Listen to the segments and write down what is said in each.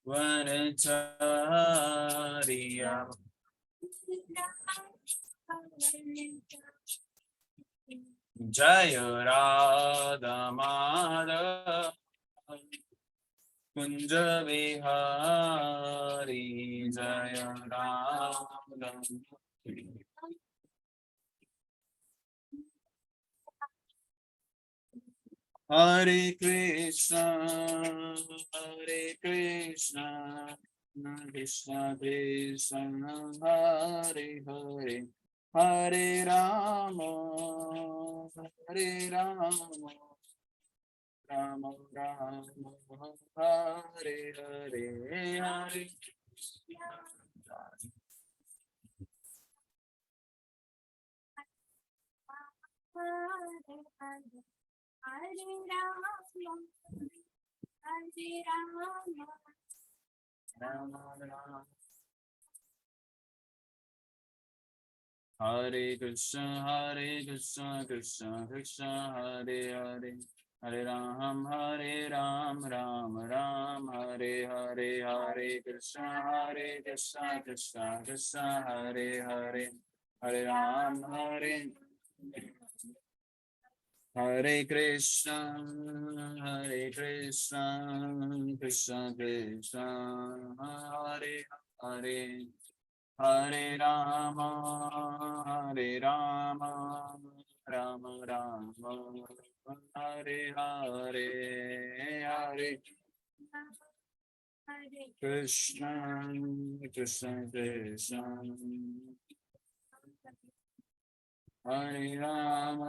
वनचारिया जय राधा माधव कुंज विहारी जय राधा। हरे कृष्णा कृष्णा कृष्ण हरे हरे हरे राम राम राम हरे हरे हरे राम राम। हरे कृष्ण कृष्ण कृष्ण हरे हरे हरे राम राम राम हरे हरे हरे कृष्ण कृष्ण कृष्ण हरे हरे हरे राम हरे कृष्ण कृष्ण कृष्ण हरे हरे हरे राम राम राम हरे हरे हरे कृष्ण कृष्ण कृष्ण हरे राम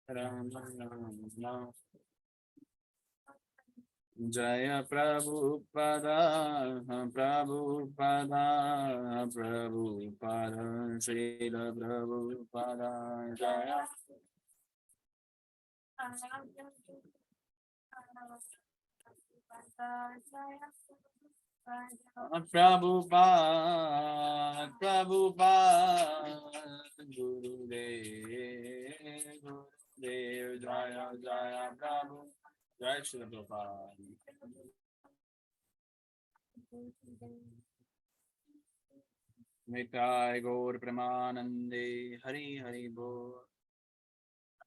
राम राम। जय प्रभुपदा श्रील प्रभुपदा जय प्रभुपाद गुरुदेव जय जय प्रभु जय श्री प्रभुपाद। निताय गौर प्रेमानंदे हरि हरि बोल।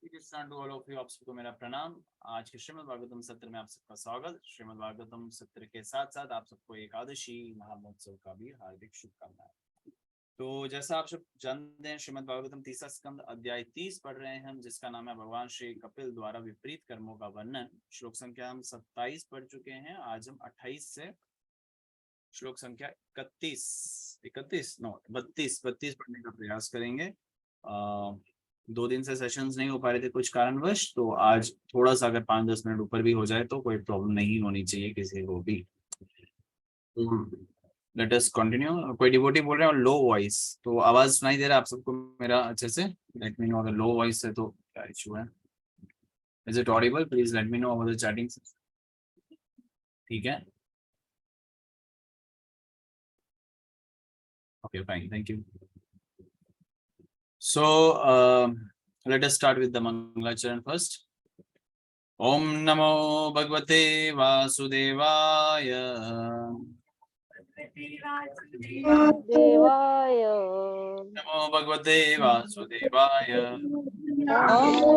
Krishna to all of you, आप सबको मेरा प्रणाम। आज के श्रीमद् भागवतम सत्र में आप सबका स्वागत। श्रीमद् भागवतम सत्र के साथ साथ आप सबको एकादशी महामहोत्सव का भी हार्दिक शुभकामनाएं। तो जैसा आप सब जानते हैं, श्रीमद् भागवतम तीसरा स्कंद अध्याय 30 पढ़ रहे हैं हम, जिसका नाम है भगवान श्री कपिल द्वारा विपरीत कर्मों का वर्णन। श्लोक संख्या हम 27 पढ़ चुके हैं। आज हम 28 से श्लोक संख्या 32 पढ़ने का प्रयास करेंगे। 2 दिन से सेशंस नहीं हो पा रहे थे कुछ कारणवश, तो आज थोड़ा सा अगर 5-10 मिनट ऊपर भी हो जाए तो कोई प्रॉब्लम नहीं होनी चाहिए किसी को भी। Let us continue. कोई डिवोटी बोल रहे हैं लो वॉइस, तो आवाज सुनाई दे रहा है आप सबको मेरा अच्छे से? लेट मी नो अगर लो वॉइस है तो क्या इशू है। Is it Audible? Please let me know over the chatting. ठीक है, okay, fine, thank you. So let us start with the Mangalacharan first. Om Namo Bhagavate Vasudevaya. Namo Bhagavate Vasudevaya.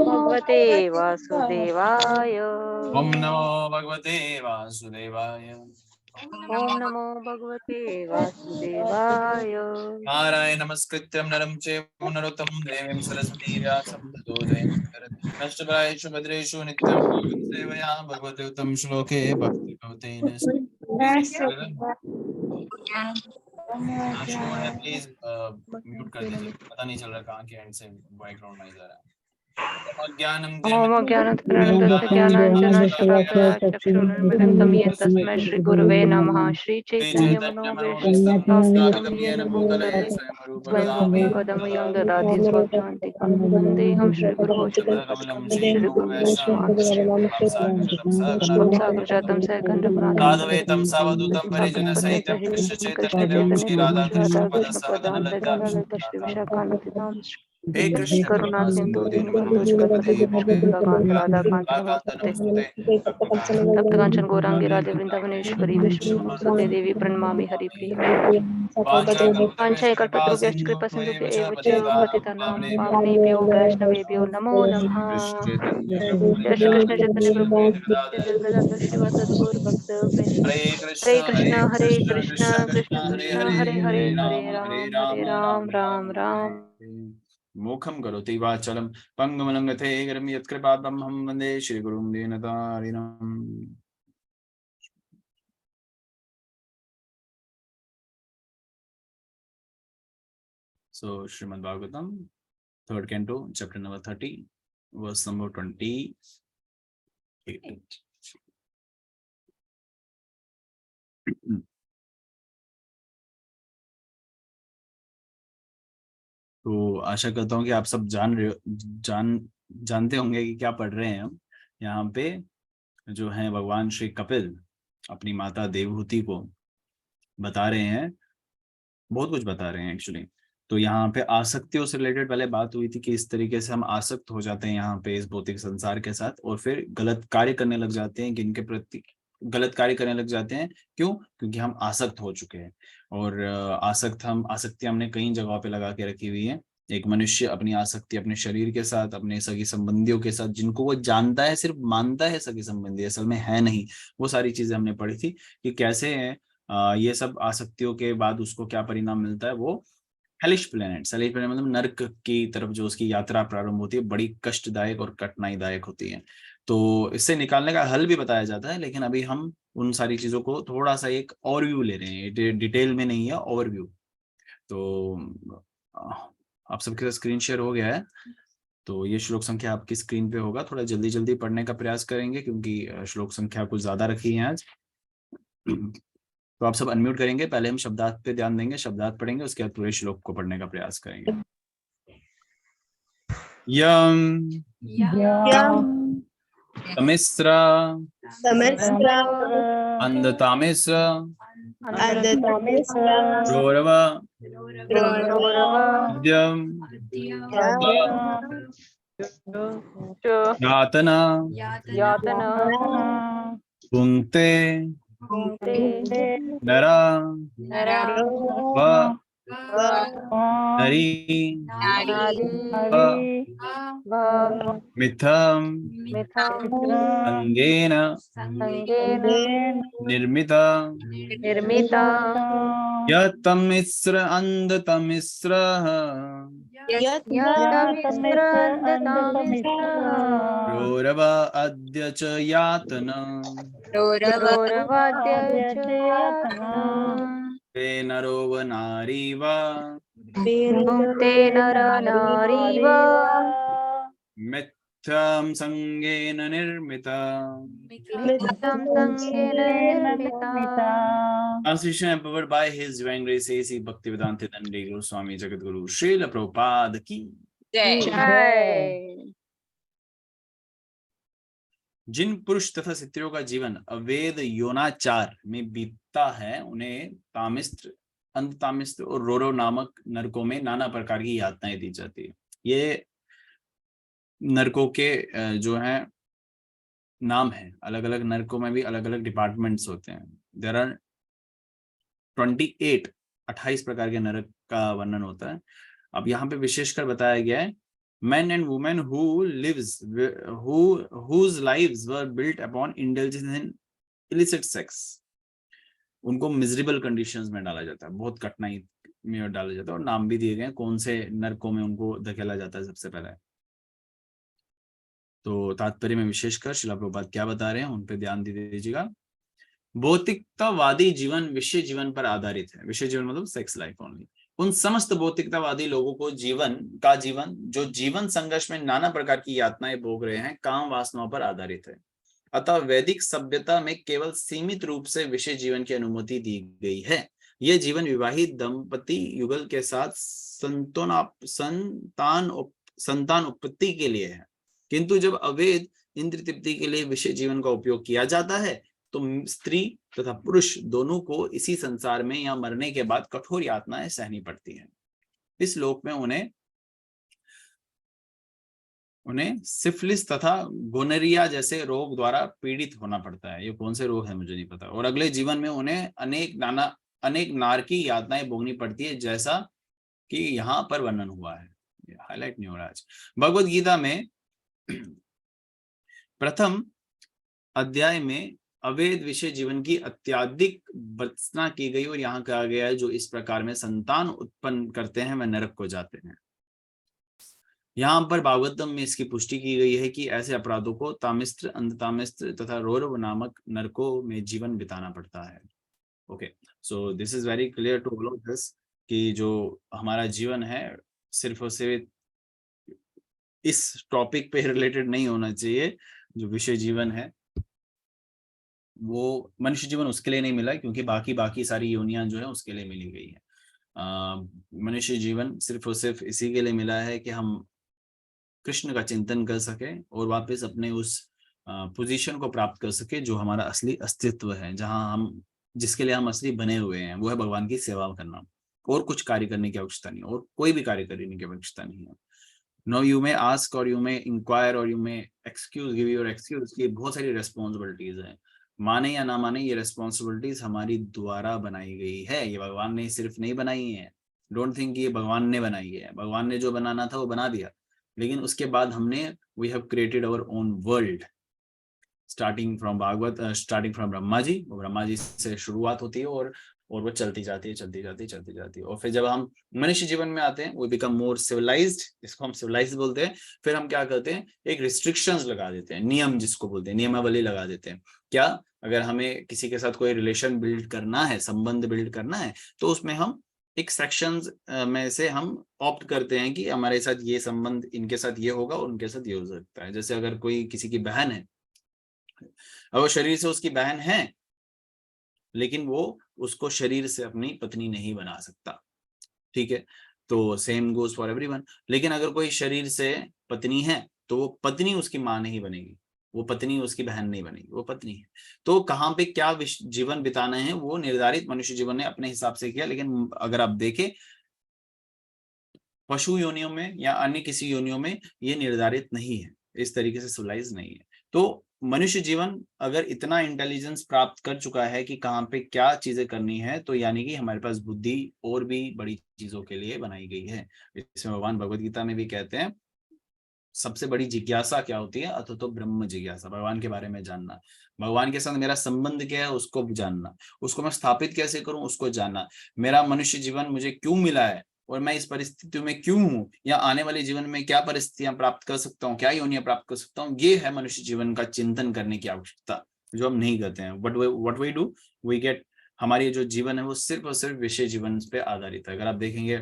भगवते वासुदेवाय। Om Namo Bhagavate Vasudevaya. ओम नमो भगवते वासुदेवाय। नारायण नमस्कृत्यं नरं चैव नरोत्तमं देवीं सरस्वती व्यासं ततो जयमुदीरयेत्। भद्रेषु नित्यं सेवया भगवते उत्तम श्लोके भक्ति भवते प्लीज म्यूट कर दीजिए, पता नहीं चल रहा कहाँ के एंड से बैकग्राउंड नॉइज आ रहा है। ज्ञानाञ्जनशलाकया तस्मै श्री गुरवे नमः। श्री चैतन्य मनोभीष्टं पदमयं ददाति स्वपदान्तिकं वन्देऽहं श्रीगुरुं सागरजातं सहगणरघुनाथं साधुवेतं सावधूतं परिजन सहितं कृष्ण चैतन्य देवं श्री राधा कृष्ण पद श्री विशाखान्वितां हे कृष्ण करुणा सिंधु दीनबंधु जगत्पते जगत्पते भगवान राधा कांचन नमोस्तुते तप्त कांचन गौरांगी राधे वृंदावनेश्वरी विष्णुसुते देवी प्रणमामि हरिप्रिय वाञ्छाकल्पतरुभ्यश्च कृपा सिन्धुभ्य एव च पतितानां पावनेभ्यो वैष्णवेभ्यो नमो नमः। जय श्री कृष्ण चैतन्य प्रभु नित्यानंद श्रीवास गौर भक्त वृंद। हरे कृष्ण कृष्ण कृष्ण हरे हरे हरे राम राम राम। मुखं करोति वाचालं पंगुमलंघते गिरिं यत्कृपातमहं वन्दे श्रीगुरुं दीनतारिणम्। So Srimad Bhagavatam, 3rd canto, chapter number 30, verse number 28. तो आशा करता हूँ कि आप सब जानते होंगे कि क्या पढ़ रहे हैं हम यहाँ पे। जो है भगवान श्री कपिल अपनी माता देवहूति को बता रहे हैं, बहुत कुछ बता रहे हैं एक्चुअली। तो यहाँ पे आसक्तियों से रिलेटेड पहले बात हुई थी कि इस तरीके से हम आसक्त हो जाते हैं यहाँ पे इस भौतिक संसार के साथ, और फिर गलत कार्य करने लग जाते हैं, जिनके प्रति गलत कार्य करने लग जाते हैं। क्यों? क्योंकि हम आसक्त हो चुके हैं। और आसक्ति हमने कई जगहों पे लगा के रखी हुई है। एक मनुष्य अपनी आसक्ति अपने शरीर के साथ, अपने सगी संबंधियों के साथ, जिनको वो जानता है, सिर्फ मानता है सगी संबंधी, असल में है नहीं, वो सारी चीजें हमने पढ़ी थी कि कैसे है ये सब आसक्तियों के बाद उसको क्या परिणाम मिलता है। वो हेलिश प्लेनेट मतलब नर्क की तरफ जो उसकी यात्रा प्रारंभ होती है, बड़ी कष्टदायक और कठिनाईदायक होती है। तो इससे निकालने का हल भी बताया जाता है, लेकिन अभी हम उन सारी चीजों को थोड़ा सा एक ओवरव्यू ले रहे हैं, डिटेल में नहीं है, ओवरव्यू। तो आप सबके साथ स्क्रीन शेयर हो गया है, तो ये श्लोक संख्या आपकी स्क्रीन पे होगा। थोड़ा जल्दी जल्दी पढ़ने का प्रयास करेंगे क्योंकि श्लोक संख्या कुछ ज्यादा रखी है आज। तो आप सब अनम्यूट करेंगे, पहले हम शब्दार्थ पे ध्यान देंगे, शब्दार्थ पढ़ेंगे, उसके बाद पूरे श्लोक को पढ़ने का प्रयास करेंगे। यम तमिस्र अंधतामिस्र गौरव यम यातना पुंक्ते नरा व नरी मिथम अंगेन निर्मिता यत्तमिस्र अंधतमिस्र गौरव अद्य च यातना ते नरो व नारी वा मिथ्यां संगेन निर्मिता। Translation empowered by His Divine Grace A.C. Bhaktivedanta Dandi Guru Swami Jagadguru Srila Prabhupada की जय। जिन पुरुष तथा स्त्रियों का जीवन अवैध यौनाचार में बीतता है, उन्हें तामिस्त्र, अंधतामिस्त्र और रोरो नामक नरकों में नाना प्रकार की यातनाएं दी जाती है। ये नरकों के जो है नाम है, अलग अलग नरकों में भी अलग अलग डिपार्टमेंट्स होते हैं। देयर आर 28 प्रकार के नरक का वर्णन होता है। अब यहाँ पे विशेषकर बताया गया है men and women whose lives were built upon indulgence in illicit sex, उनको मिजरेबल कंडीशंस में डाला जाता है, बहुत कठिनाई में डाला जाता है, और नाम भी दिए गए कौन से नरकों में उनको धकेला जाता है सबसे पहले। तो तात्पर्य में विशेषकर श्रील प्रभुपाद क्या बता रहे हैं उन पे ध्यान दे दीजिएगा। भौतिकतावादी जीवन विषय जीवन पर आधारित है। विषय जीवन मतलब सेक्स लाइफ ओनली। उन समस्त भौतिकतावादी लोगों को जीवन जो जीवन संघर्ष में नाना प्रकार की यातनाएं भोग रहे हैं, काम वासनाओं पर आधारित है। अतः वैदिक सभ्यता में केवल सीमित रूप से विषय जीवन की अनुमति दी गई है। यह जीवन विवाहित दंपति युगल के साथ संतान उत्पत्ति के लिए है, किंतु जब अवैध इंद्रिय तृप्ति के लिए विषय जीवन का उपयोग किया जाता है तो स्त्री तथा पुरुष दोनों को इसी संसार में या मरने के बाद कठोर यातनाएं सहनी पड़ती हैं। इस लोक में उन्हें उन्हें सिफिलिस तथा गोनरिया जैसे रोग द्वारा पीड़ित होना पड़ता है। ये कौन से रोग है मुझे नहीं पता। और अगले जीवन में उन्हें अनेक नारकी यातनाएं भोगनी पड़ती है, जैसा कि यहाँ पर वर्णन हुआ है। हाईलाइट नहीं हो रहा आज। भगवद गीता में प्रथम अध्याय में अवैध विषय जीवन की अत्यधिक भर्त्सना की गई और यहाँ कहा गया है जो इस प्रकार में संतान उत्पन्न करते हैं वह नरक को जाते हैं। यहाँ पर भागवतम में इसकी पुष्टि की गई है कि ऐसे अपराधों को तामिस्त्र, अंधतामिस्त्र तथा रौरव नामक नरकों में जीवन बिताना पड़ता है। Okay, so this is very clear to all of this कि जो हमारा जीवन है सिर्फ और सिर्फ इस टॉपिक पे रिलेटेड नहीं होना चाहिए। जो विषय जीवन है वो मनुष्य जीवन उसके लिए नहीं मिला, क्योंकि बाकी सारी योनियां जो है उसके लिए मिली गई है। मनुष्य जीवन सिर्फ और सिर्फ इसी के लिए मिला है कि हम कृष्ण का चिंतन कर सके और वापस अपने उस पोजीशन को प्राप्त कर सके जो हमारा असली अस्तित्व है, जहां हम जिसके लिए हम असली बने हुए हैं, वो है भगवान की सेवा करना। और कुछ कार्य करने की आवश्यकता नहीं, और कोई भी कार्य करने की आवश्यकता नहीं है। नो यू मे आस्क और यू मे इंक्वायर और you may excuse, give your excuse की बहुत सारी रेस्पॉन्सिबिलिटीज हैं। माने या ना माने, ये रेस्पॉन्सिबिलिटीज हमारी द्वारा बनाई गई है, ये भगवान ने सिर्फ नहीं बनाई है। डोंट थिंक ये भगवान ने बनाई है। भगवान ने जो बनाना था वो बना दिया, लेकिन उसके बाद हमने we have created our own world, starting from Bhagavat, starting from Brahma ji. वो ब्रह्मा जी से शुरुआत होती है और वो चलती जाती है। और फिर जब हम मनुष्य जीवन में आते हैं वो बिकम मोर सिविलाइज्ड, इसको हम सिविलाइज्ड बोलते हैं। फिर हम क्या करते हैं, एक रिस्ट्रिक्शंस लगा देते हैं, नियम जिसको बोलते हैं, नियमावली लगा देते हैं। क्या, अगर हमें किसी के साथ कोई रिलेशन बिल्ड करना है, संबंध बिल्ड करना है, तो उसमें हम एक सेक्शंस में से हम ऑप्ट करते हैं कि हमारे साथ ये संबंध, इनके साथ ये होगा और उनके साथ ये हो सकता है। जैसे अगर कोई किसी की बहन है, वो शरीर से उसकी बहन है, लेकिन वो उसको शरीर से अपनी पत्नी नहीं बना सकता, ठीक है। तो सेम गोज फॉर एवरीवन। लेकिन अगर कोई शरीर से पत्नी है तो वो पत्नी उसकी माँ नहीं बनेगी, वो पत्नी उसकी बहन नहीं बनेगी, वो पत्नी है। तो कहाँ पे क्या जीवन बिताना है वो निर्धारित मनुष्य जीवन ने अपने हिसाब से किया। लेकिन अगर आप देखें पशु योनियों में या अन्य किसी योनियों में ये निर्धारित नहीं है, इस तरीके से सिविलाइज नहीं है। तो मनुष्य जीवन अगर इतना इंटेलिजेंस प्राप्त कर चुका है कि कहाँ पे क्या चीजें करनी है, तो यानी कि हमारे पास बुद्धि और भी बड़ी चीजों के लिए बनाई गई है। इसमें भगवान भगवद गीता में भी कहते हैं सबसे बड़ी जिज्ञासा क्या होती है, अथ तो ब्रह्म जिज्ञासा, भगवान के बारे में जानना, भगवान के साथ मेरा संबंध क्या है उसको जानना, उसको मैं स्थापित कैसे करूं उसको जानना, मेरा मनुष्य जीवन मुझे क्यों मिला है और मैं इस परिस्थिति में क्यों हूँ, या आने वाले जीवन में क्या परिस्थितियां प्राप्त कर सकता हूँ, क्या योनियां प्राप्त कर सकता हूँ। ये है मनुष्य जीवन का चिंतन करने की आवश्यकता, जो हम नहीं करते हैं। But what we do, we get, हमारी जो जीवन है वो सिर्फ और सिर्फ विषय जीवन पे आधारित है। अगर आप देखेंगे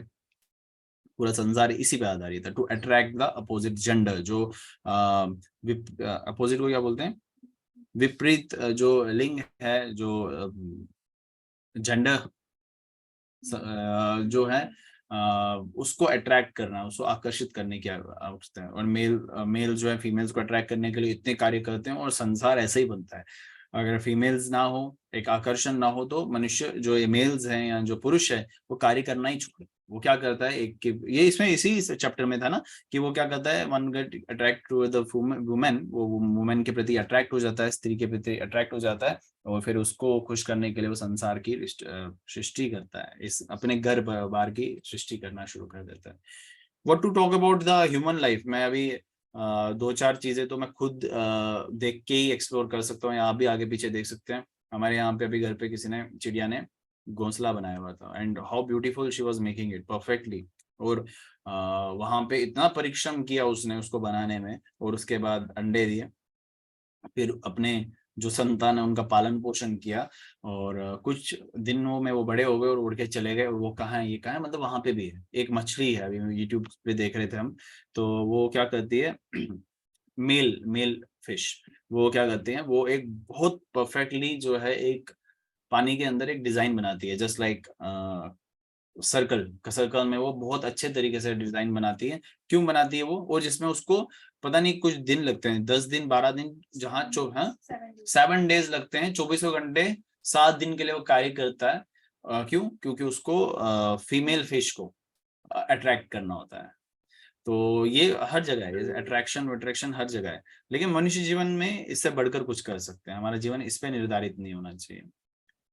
पूरा संसार इसी पे आधारित है, to attract the opposite gender. जो अपोजिट को क्या बोलते हैं, विपरीत जो लिंग है, जो जेंडर जो है उसको अट्रैक्ट करना, उसको आकर्षित करने की आवश्यकता है। और मेल जो है फीमेल्स को अट्रैक्ट करने के लिए इतने कार्य करते हैं और संसार ऐसे ही बनता है। अगर फीमेल्स ना हो, एक आकर्षण ना हो, तो मनुष्य जो ये मेल्स हैं या जो पुरुष है वो कार्य करना ही छोड़, वो क्या करता है, एक ये इसमें इसी चैप्टर में था ना कि वो क्या करता है, one get attract to the women, वो वुमेन के प्रति अट्रैक्ट हो जाता है, स्त्री के प्रति अट्रैक्ट हो जाता है, और फिर उसको खुश करने के लिए वो संसार की सृष्टि करता है, इस अपने घर बार की सृष्टि करना शुरू कर देता है। What to talk about the human life, मैं अभी दो चार चीजें तो मैं खुद देख के ही एक्सप्लोर कर सकता हूँ, या आप भी आगे पीछे देख सकते हैं। हमारे यहाँ पे अभी घर पे किसी ने, चिड़िया ने घोंसला बनाया हुआ था, and how beautiful she was making it perfectly. और वहां पे इतना परिश्रम किया उसने उसको बनाने में, और उसके बाद अंडे दिए, फिर अपने जो संतान है उनका पालन पोषण किया, और कुछ दिनों में वो बड़े हो गए और उड़ के चले गए। और वो कहाँ है, ये कहाँ है, मतलब वहां पे भी है एक मछली है, अभी यूट्यूब पे देख रहे थे हम, तो वो क्या करती है मेल फिश, वो क्या करते हैं, वो एक बहुत परफेक्टली जो है एक पानी के अंदर एक डिजाइन बनाती है, जस्ट लाइक सर्कल में वो बहुत अच्छे तरीके से डिजाइन बनाती है। क्यों बनाती है वो, और जिसमें उसको पता नहीं कुछ दिन लगते हैं, 10 दिन 12 दिन, जहाँ 7 डेज लगते हैं, 24 घंटे 7 दिन के लिए वो कार्य करता है। क्यों, क्योंकि उसको फीमेल फिश को अट्रैक्ट करना होता है। तो ये हर जगह है, अट्रैक्शन हर जगह है, लेकिन मनुष्य जीवन में इससे बढ़कर कुछ कर सकते हैं। हमारा जीवन इस पे निर्धारित नहीं होना चाहिए।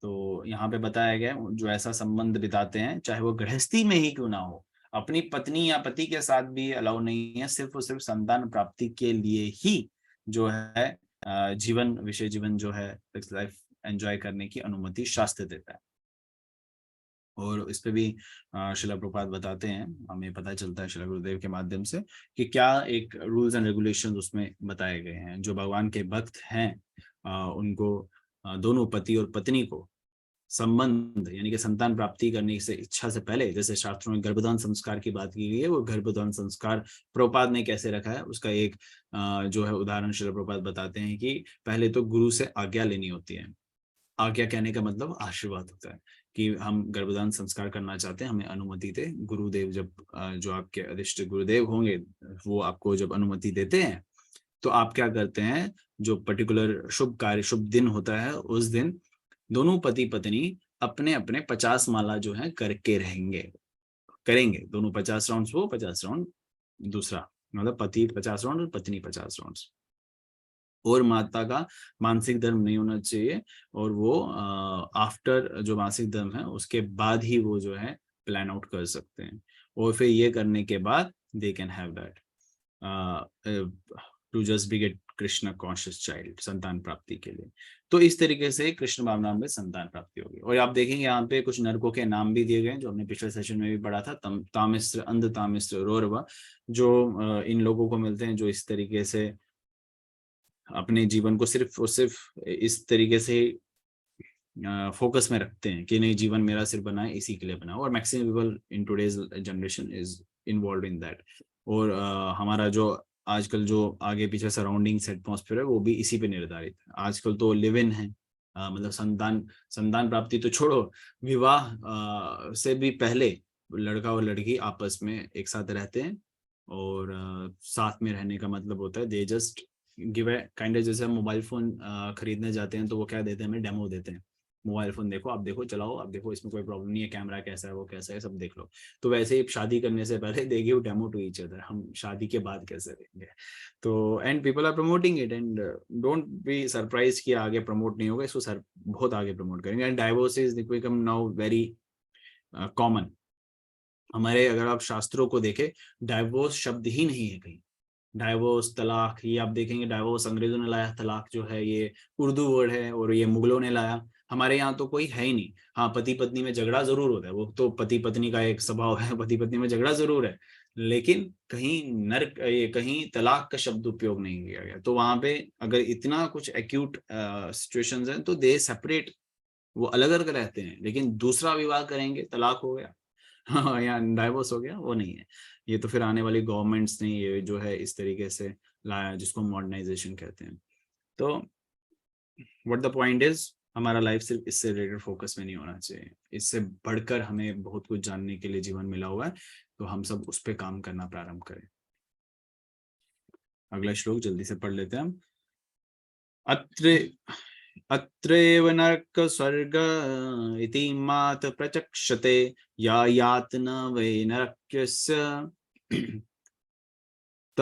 तो यहाँ पे बताया गया जो ऐसा संबंध बिताते हैं, चाहे वो गृहस्थी में ही क्यों ना हो, अपनी पत्नी या पति के साथ भी अलाउ नहीं है, सिर्फ और सिर्फ संतान प्राप्ति के लिए ही जो है विषय जीवन जो है लाइफ एंजॉय करने की अनुमति शास्त्र देता है। और इस पे भी श्रील प्रभुपाद बताते हैं, हमें पता चलता है श्रील गुरुदेव के माध्यम से कि क्या एक रूल्स एंड रेगुलेशंस उसमें बताए गए हैं। जो भगवान के भक्त हैं उनको दोनों पति और पत्नी को संबंध यानी कि संतान प्राप्ति करने से इच्छा से पहले, जैसे शास्त्रों में गर्भधान संस्कार की बात की गई है, वो गर्भधान संस्कार प्रभुपाद ने कैसे रखा है उसका एक जो है उदाहरण श्रील प्रभुपाद बताते हैं कि पहले तो गुरु से आज्ञा लेनी होती है। आज्ञा कहने का मतलब आशीर्वाद होता है कि हम गर्भधान संस्कार करना चाहते हैं, हमें अनुमति दे। गुरुदेव जब जो आपके अधिष्ठ गुरुदेव होंगे वो आपको जब अनुमति देते हैं तो आप क्या करते हैं, जो पर्टिकुलर शुभ कार्य शुभ दिन होता है उस दिन दोनों पति पत्नी अपने अपने 50 माला जो है करके करेंगे। दोनों 50 राउंड, वो 50 राउंड दूसरा, मतलब पति 50 राउंड और पत्नी 50 राउंड। और माता का मानसिक धर्म नहीं होना चाहिए, और वो आफ्टर जो मासिक धर्म है उसके बाद ही वो जो है प्लान आउट कर सकते हैं। और फिर ये करने के बाद they can have that to just be get Krishna conscious child, संतान प्राप्ति के लिए। तो इस तरीके से कृष्ण भावना में संतान प्राप्ति होगी। और आप देखेंगे यहाँ पे कुछ नरकों के नाम भी दिए गए जो हमने पिछले सेशन में भी पढ़ा था, तामिस्र, अंध तामिस्र, रौरव, जो इन लोगों को मिलते हैं जो इस तरीके से अपने जीवन को सिर्फ और सिर्फ इस तरीके से फोकस में रखते हैं कि नहीं, जीवन मेरा सिर्फ बना है, इसी के लिए बना। और maximum people in today's generation is involve in that. और हमारा जो आजकल जो आगे पीछे सराउंडिंग्स एटमॉस्फेयर है वो भी इसी पे निर्धारित है। आजकल तो लिव इन है, मतलब संतान प्राप्ति तो छोड़ो, विवाह से भी पहले लड़का और लड़की आपस में एक साथ रहते हैं। और साथ में रहने का मतलब होता है they just give a kind of, जैसे हम मोबाइल फोन खरीदने जाते हैं तो वो क्या देते हैं, हमें डेमो देते हैं, मोबाइल फोन देखो, आप देखो, चलाओ, आप देखो, इसमें कोई प्रॉब्लम नहीं है, कैमरा कैसा है, वो कैसा है, सब देख लो। तो वैसे ही शादी करने से पहले they give demo to each other, हम शादी के बाद कैसे देंगे। तो and people are promoting it, and don't be surprise कि आगे प्रमोट नहीं होगा इसको, सर बहुत आगे प्रमोट करेंगे। And divorce is become now very common. हमारे अगर आप शास्त्रों को देखें, डाइवोर्स शब्द ही नहीं है कहीं। डाइवोर्स, तलाक, ये आप देखेंगे डाइवोर्स अंग्रेजों ने लाया, तलाक जो है ये उर्दू वर्ड है और ये मुगलों ने लाया। हमारे यहाँ तो कोई है ही नहीं। हाँ, पति पत्नी में झगड़ा जरूर होता है, वो तो पति पत्नी का एक स्वभाव है, पति पत्नी में झगड़ा जरूर है, लेकिन कहीं तलाक का शब्द उपयोग नहीं किया गया। तो वहां पे अगर इतना कुछ एक्यूट सिचुएशंस हैं तो दे सेपरेट, वो अलग अलग रहते हैं, लेकिन दूसरा विवाह करेंगे तलाक हो गया हाँ, या डाइवोर्स हो गया, वो नहीं है। ये तो फिर आने वाली गवर्नमेंट्स ने ये जो है इस तरीके से लाया, जिसको मॉडर्नाइजेशन कहते हैं। तो व्हाट द पॉइंट इज, हमारा लाइफ सिर्फ इससे रिलेटेड फोकस में नहीं होना चाहिए, इससे बढ़कर हमें बहुत कुछ जानने के लिए जीवन मिला हुआ है, तो हम सब उस पर काम करना प्रारंभ करें। अगला श्लोक जल्दी से पढ़ लेते हैं हम। अत्रैव नरक स्वर्ग इति मात प्रचक्षते या यातना वै नरक्यस्य त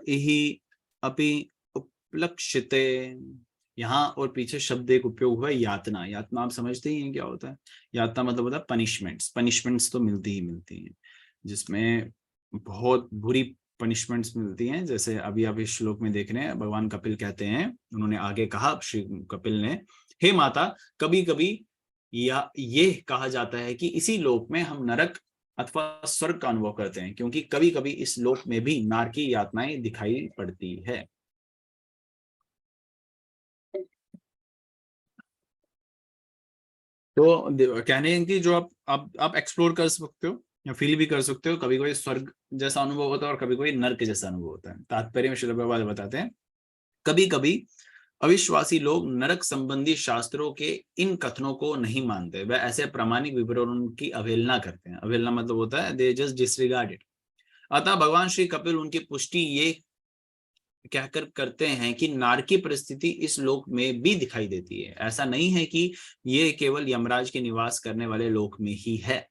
इहि अपि उपलक्ष्यते। यहाँ और पीछे शब्द एक उपयोग हुआ है, यातना। यातना आप समझते ही हैं क्या होता है? यातना मतलब होता है पनिशमेंट्स तो मिलती ही हैं, जिसमें बहुत बुरी पनिशमेंट्स मिलती हैं। जैसे अभी आप इस श्लोक में देख रहे हैं, भगवान कपिल कहते हैं, उन्होंने आगे कहा, श्री कपिल ने, हे माता, कभी कभी या ये कहा जाता है कि इसी लोक में हम नरक अथवा स्वर्ग का अनुभव करते हैं, क्योंकि कभी कभी इस लोक में भी नारकी यातनाएं दिखाई पड़ती है। तो कहने हैं कि जो आप एक्सप्लोर कर सकते हो या फील भी कर सकते हो, कभी कोई स्वर्ग जैसा अनुभव होता है और कभी कोई नर्क जैसा अनुभव होता है। तात्पर्य में श्रील प्रभुपाद बताते हैं, कभी कभी अविश्वासी लोग नरक संबंधी शास्त्रों के इन कथनों को नहीं मानते, वह ऐसे प्रामाणिक विवरणों की अवहेलना करते हैं। अवहेलना मतलब होता है दे जस्ट डिसरिगार्ड इट। अतः भगवान श्री कपिल उनकी पुष्टि ये कहकर करते हैं कि नारकी परिस्थिति इस लोक में भी दिखाई देती है। ऐसा नहीं है कि ये केवल यमराज के निवास करने वाले लोक में ही है।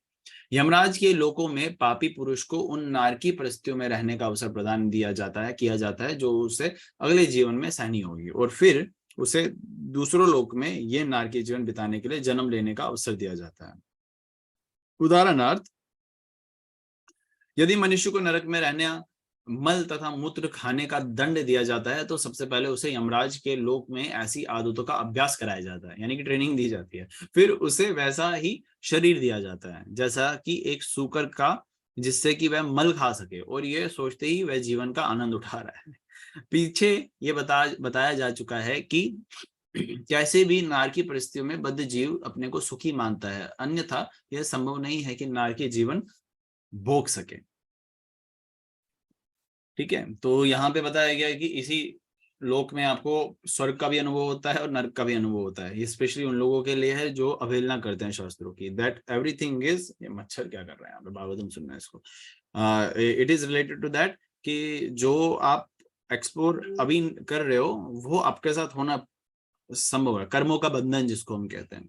यमराज के लोकों में पापी पुरुष को उन नारकी परिस्थितियों में रहने का अवसर प्रदान किया जाता है जो उसे अगले जीवन में सहनी होगी, और फिर उसे दूसरों लोक में ये नारकी जीवन बिताने के लिए जन्म लेने का अवसर दिया जाता है। उदाहरणार्थ, यदि मनुष्य को नरक में रहने, मल तथा मूत्र खाने का दंड दिया जाता है, तो सबसे पहले उसे यमराज के लोक में ऐसी आदतों का अभ्यास कराया जाता है, यानी कि ट्रेनिंग दी जाती है। फिर उसे वैसा ही शरीर दिया जाता है जैसा कि एक सूकर का, जिससे कि वह मल खा सके, और ये सोचते ही वह जीवन का आनंद उठा रहा है। पीछे ये बताया जा चुका है कि कैसे भी नारकी परिस्थितियों में बद्ध जीव अपने को सुखी मानता है, अन्यथा यह संभव नहीं है कि नारकी जीवन भोग सके। ठीक है, तो यहाँ पे बताया गया है कि इसी लोक में आपको स्वर्ग का भी अनुभव होता है और नरक का भी अनुभव होता है। ये स्पेशली उन लोगों के लिए है जो अवहेलना करते हैं शास्त्रों की। दैट एवरीथिंग इज, ये मच्छर क्या कर रहे हैं यहाँ पे, भागवतम सुनना है इसको। It is related to that कि जो आप एक्सप्लोर अभी कर रहे हो वो आपके साथ होना संभव है, कर्मों का बंधन जिसको हम कहते हैं।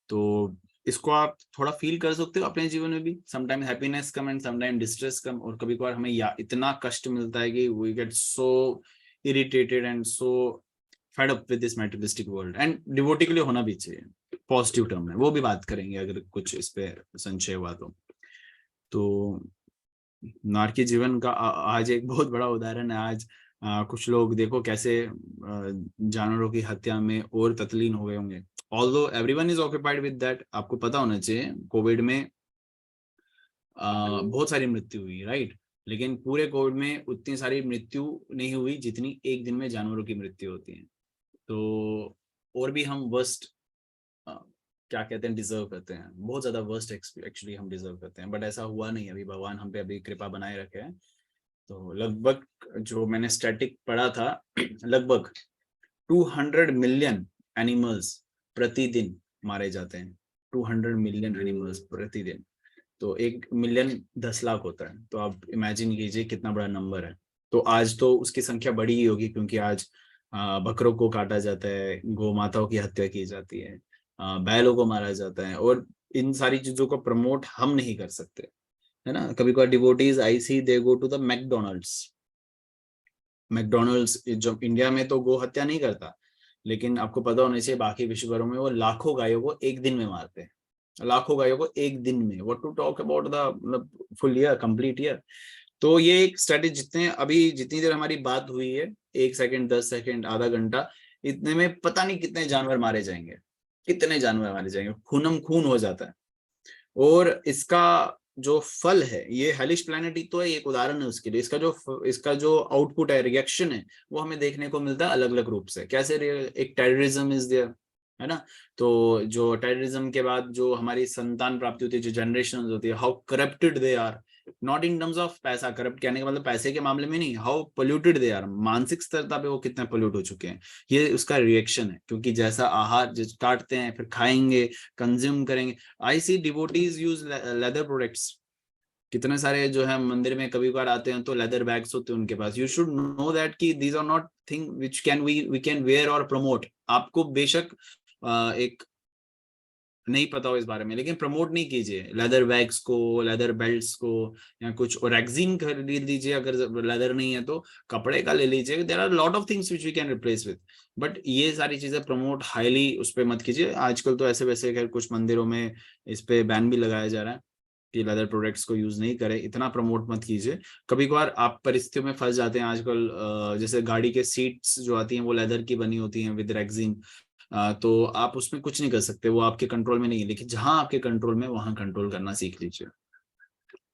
तो इसको आप थोड़ा फील कर सकते हो अपने जीवन में भी। Sometime happiness come and sometime distress come, और कभी कभार हमें इतना कष्ट मिलता है कि we get so irritated and so fed up with this materialistic world, and devotee के लिए होना भी चाहिए पॉजिटिव टर्म में। वो भी बात करेंगे अगर कुछ इस पे संशय हुआ तो नारकी जीवन का आज एक बहुत बड़ा उदाहरण है। आज कुछ लोग देखो कैसे जानवरों की हत्या में और तत्लीन हो गए होंगे। Although everyone is occupied with that, आपको पता होना चाहिए कोविड में बहुत सारी मृत्यु हुई, राइट, लेकिन पूरे कोविड में उतनी सारी मृत्यु नहीं हुई जितनी एक दिन में जानवरों की मृत्यु होती है। तो और भी हम वर्स्ट क्या कहते हैं डिजर्व करते हैं, बहुत ज्यादा वर्स्ट एक्चुअली हम डिजर्व करते हैं, बट ऐसा हुआ नहीं अभी। भगवान हम पे अभी कृपा बनाए रखे हैं। तो लगभग जो मैंने स्टैटिक पढ़ा था, लगभग 200 मिलियन एनिमल्स प्रतिदिन मारे जाते हैं। 200 मिलियन एनिमल्स प्रतिदिन, तो 1 मिलियन 10 लाख होता है। तो आप इमेजिन कीजिए कितना बड़ा नंबर है। तो आज तो उसकी संख्या बड़ी ही होगी, क्योंकि आज बकरों को काटा जाता है, गौ माताओं की हत्या की जाती है, बैलों को मारा जाता है, और इन सारी चीजों को प्रमोट हम नहीं कर सकते, है ना। कभी कभार devotees I see they go to the McDonald's जो इंडिया में तो गो हत्या नहीं करता, लेकिन आपको पता होना चाहिए बाकी विश्व भरों में वो लाखों गायों को एक दिन में मारते हैं, लाखों गायों को एक दिन में। What to talk about the मतलब फुल ईयर, कंप्लीट ईयर। तो ये एक स्ट्रेटेजी, जितनी देर हमारी बात हुई है, 1 सेकंड, 10 सेकंड, आधा घंटा, इतने में पता नहीं कितने जानवर मारे जाएंगे, कितने जानवर मारे जाएंगे, खूनम खून हो जाता है। और इसका जो फल है, ये हेलिश प्लैनेट ही तो है, एक उदाहरण है उसके लिए। इसका जो आउटपुट है, रिएक्शन है, वो हमें देखने को मिलता है अलग अलग रूप से। कैसे एक टेररिज्म इज देयर, है ना। तो जो टेररिज्म के बाद जो हमारी संतान प्राप्ति होती है, जो जनरेशन होती है, how corrupted they are, not in terms of पैसा। करप्ट कहने का मतलब पैसे के मामले में नहीं, हाउ पोल्यूटेड दे आर, मानसिक स्तर पे वो कितने पोल्यूट हो चुके हैं। ये उसका रिएक्शन है, क्योंकि जैसा आहार काटते हैं फिर खाएंगे, कंज्यूम करेंगे। आई सी डिवोटीज यूज लेदर प्रोडक्ट्स। कितने सारे जो है मंदिर में कभी कभार आते हैं तो लेदर बैग्स होते हैं उनके पास। यू शुड नो दैट कि these are not thing which can we can wear और प्रमोट। आपको बेशक एक नहीं पता हो इस बारे में, लेकिन प्रमोट नहीं कीजिए लेदर बैग्स को, लेदर बेल्ट्स को, या कुछ और रैगजीन खरीद लीजिए। अगर लेदर नहीं है तो कपड़े का ले लीजिए। There are lot of things which we can replace with, but ये सारी चीजें प्रमोट हाईली उस पर मत कीजिए। आजकल तो ऐसे वैसे खैर कुछ मंदिरों में इस पे बैन भी लगाया जा रहा है कि लेदर प्रोडक्ट्स को यूज नहीं करें, इतना प्रमोट मत कीजिए। कभी कभार आप परिस्थितियों में फंस जाते हैं आजकल, जैसे गाड़ी के सीट्स जो आती हैं वो लेदर की बनी होती हैं विद रेक्सिन, तो आप उसमें कुछ नहीं कर सकते, वो आपके कंट्रोल में नहीं है। लेकिन जहां आपके कंट्रोल में, वहां कंट्रोल करना सीख लीजिए।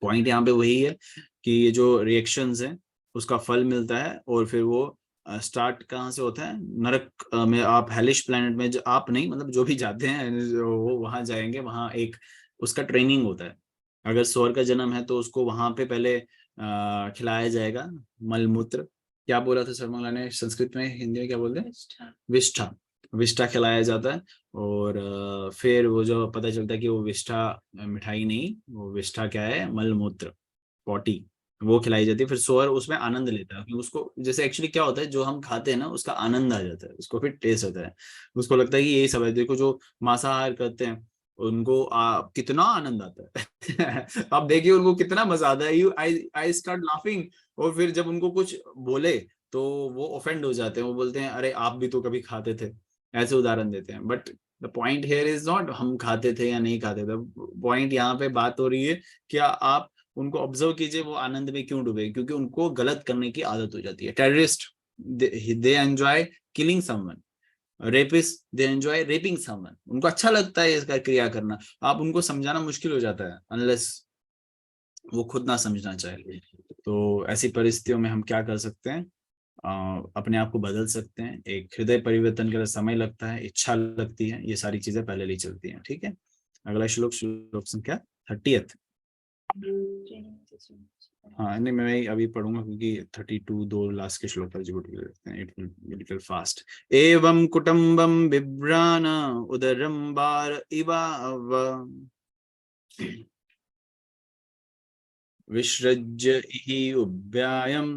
पॉइंट यहाँ पे वही है कि ये जो रिएक्शंस है उसका फल मिलता है, और फिर वो स्टार्ट कहाँ से होता है, नरक में। आप हेलिश प्लैनेट में, जो आप नहीं मतलब जो भी जाते हैं वो वहां जाएंगे, वहां एक उसका ट्रेनिंग होता है। अगर स्वर्ग का जन्म है तो उसको वहां पे पहले खिलाया जाएगा मलमूत्र। क्या बोला था शर्मा ने संस्कृत में, हिंदी में क्या बोलते हैं, विष्ठा। विष्ठा खिलाया जाता है, और फिर वो जो पता चलता है कि वो विष्ठा मिठाई नहीं, वो विष्ठा क्या है, मलमूत्र, पॉटी, वो खिलाई जाती है। फिर सोअर उसमें आनंद लेता है, उसको जैसे एक्चुअली क्या होता है, जो हम खाते हैं ना उसका आनंद आ जाता है, उसको फिर टेस्ट होता है, उसको लगता है कि यही सब है। देखो जो मांसाहार करते हैं उनको कितना आनंद आता है आप देखिए उनको कितना मजा आता है, यू आई स्टार्ट लाफिंग। और फिर जब उनको कुछ बोले तो वो ऑफेंड हो जाते हैं, वो बोलते हैं अरे आप भी तो कभी खाते थे, ऐसे उदाहरण देते हैं। But the point here is not हम खाते थे या नहीं खाते थे, पॉइंट यहाँ पे बात हो रही है क्या आप उनको ऑब्जर्व कीजिए वो आनंद में क्यों डूबे, क्योंकि उनको गलत करने की आदत हो जाती है। Terrorist they enjoy killing someone, rapist they enjoy rapping someone, उनको अच्छा लगता है इसका क्रिया करना। आप उनको समझाना मुश्किल हो जाता है अनलेस वो खुद ना समझना चाहे। तो ऐसी परिस्थितियों में हम क्या कर सकते हैं, अपने आप को बदल सकते हैं। एक हृदय परिवर्तन के लिए समय लगता है, इच्छा लगती है, ये सारी चीजें पहले ली चलती हैं। ठीक है, अगला श्लोक, श्लोक संख्या 30। हाँ नहीं मैं अभी पढ़ूंगा क्योंकि 32 दो लास्ट के श्लोक पर एग्जीक्यूट कर लेते हैं, it will be little fast. एवं कुटुंबम बिभ्राण उदरम बार इवाव विसृज्य इहि उभ्यायम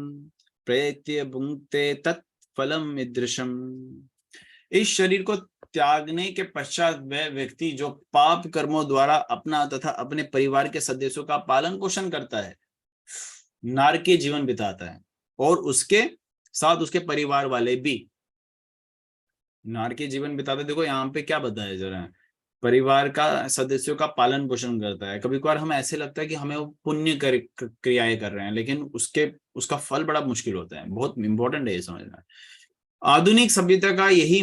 प्रयत्य भुंक्ते तत्फलम ईदृशम। इस शरीर को त्यागने के पश्चात वह व्यक्ति जो पाप कर्मों द्वारा अपना तथा अपने परिवार के सदस्यों का पालन पोषण करता है, नारकीय जीवन बिताता है, और उसके साथ उसके परिवार वाले भी नारकीय जीवन बिताते हैं। देखो यहाँ पे क्या बताया जा रहा है, परिवार का सदस्यों का पालन पोषण करता है। कभी कभार हमें ऐसे लगता है कि हमें वो पुण्य क्रियाएं कर रहे हैं, लेकिन उसका फल बड़ा मुश्किल होता है। बहुत इंपॉर्टेंट है ये समझना। आधुनिक सभ्यता का यही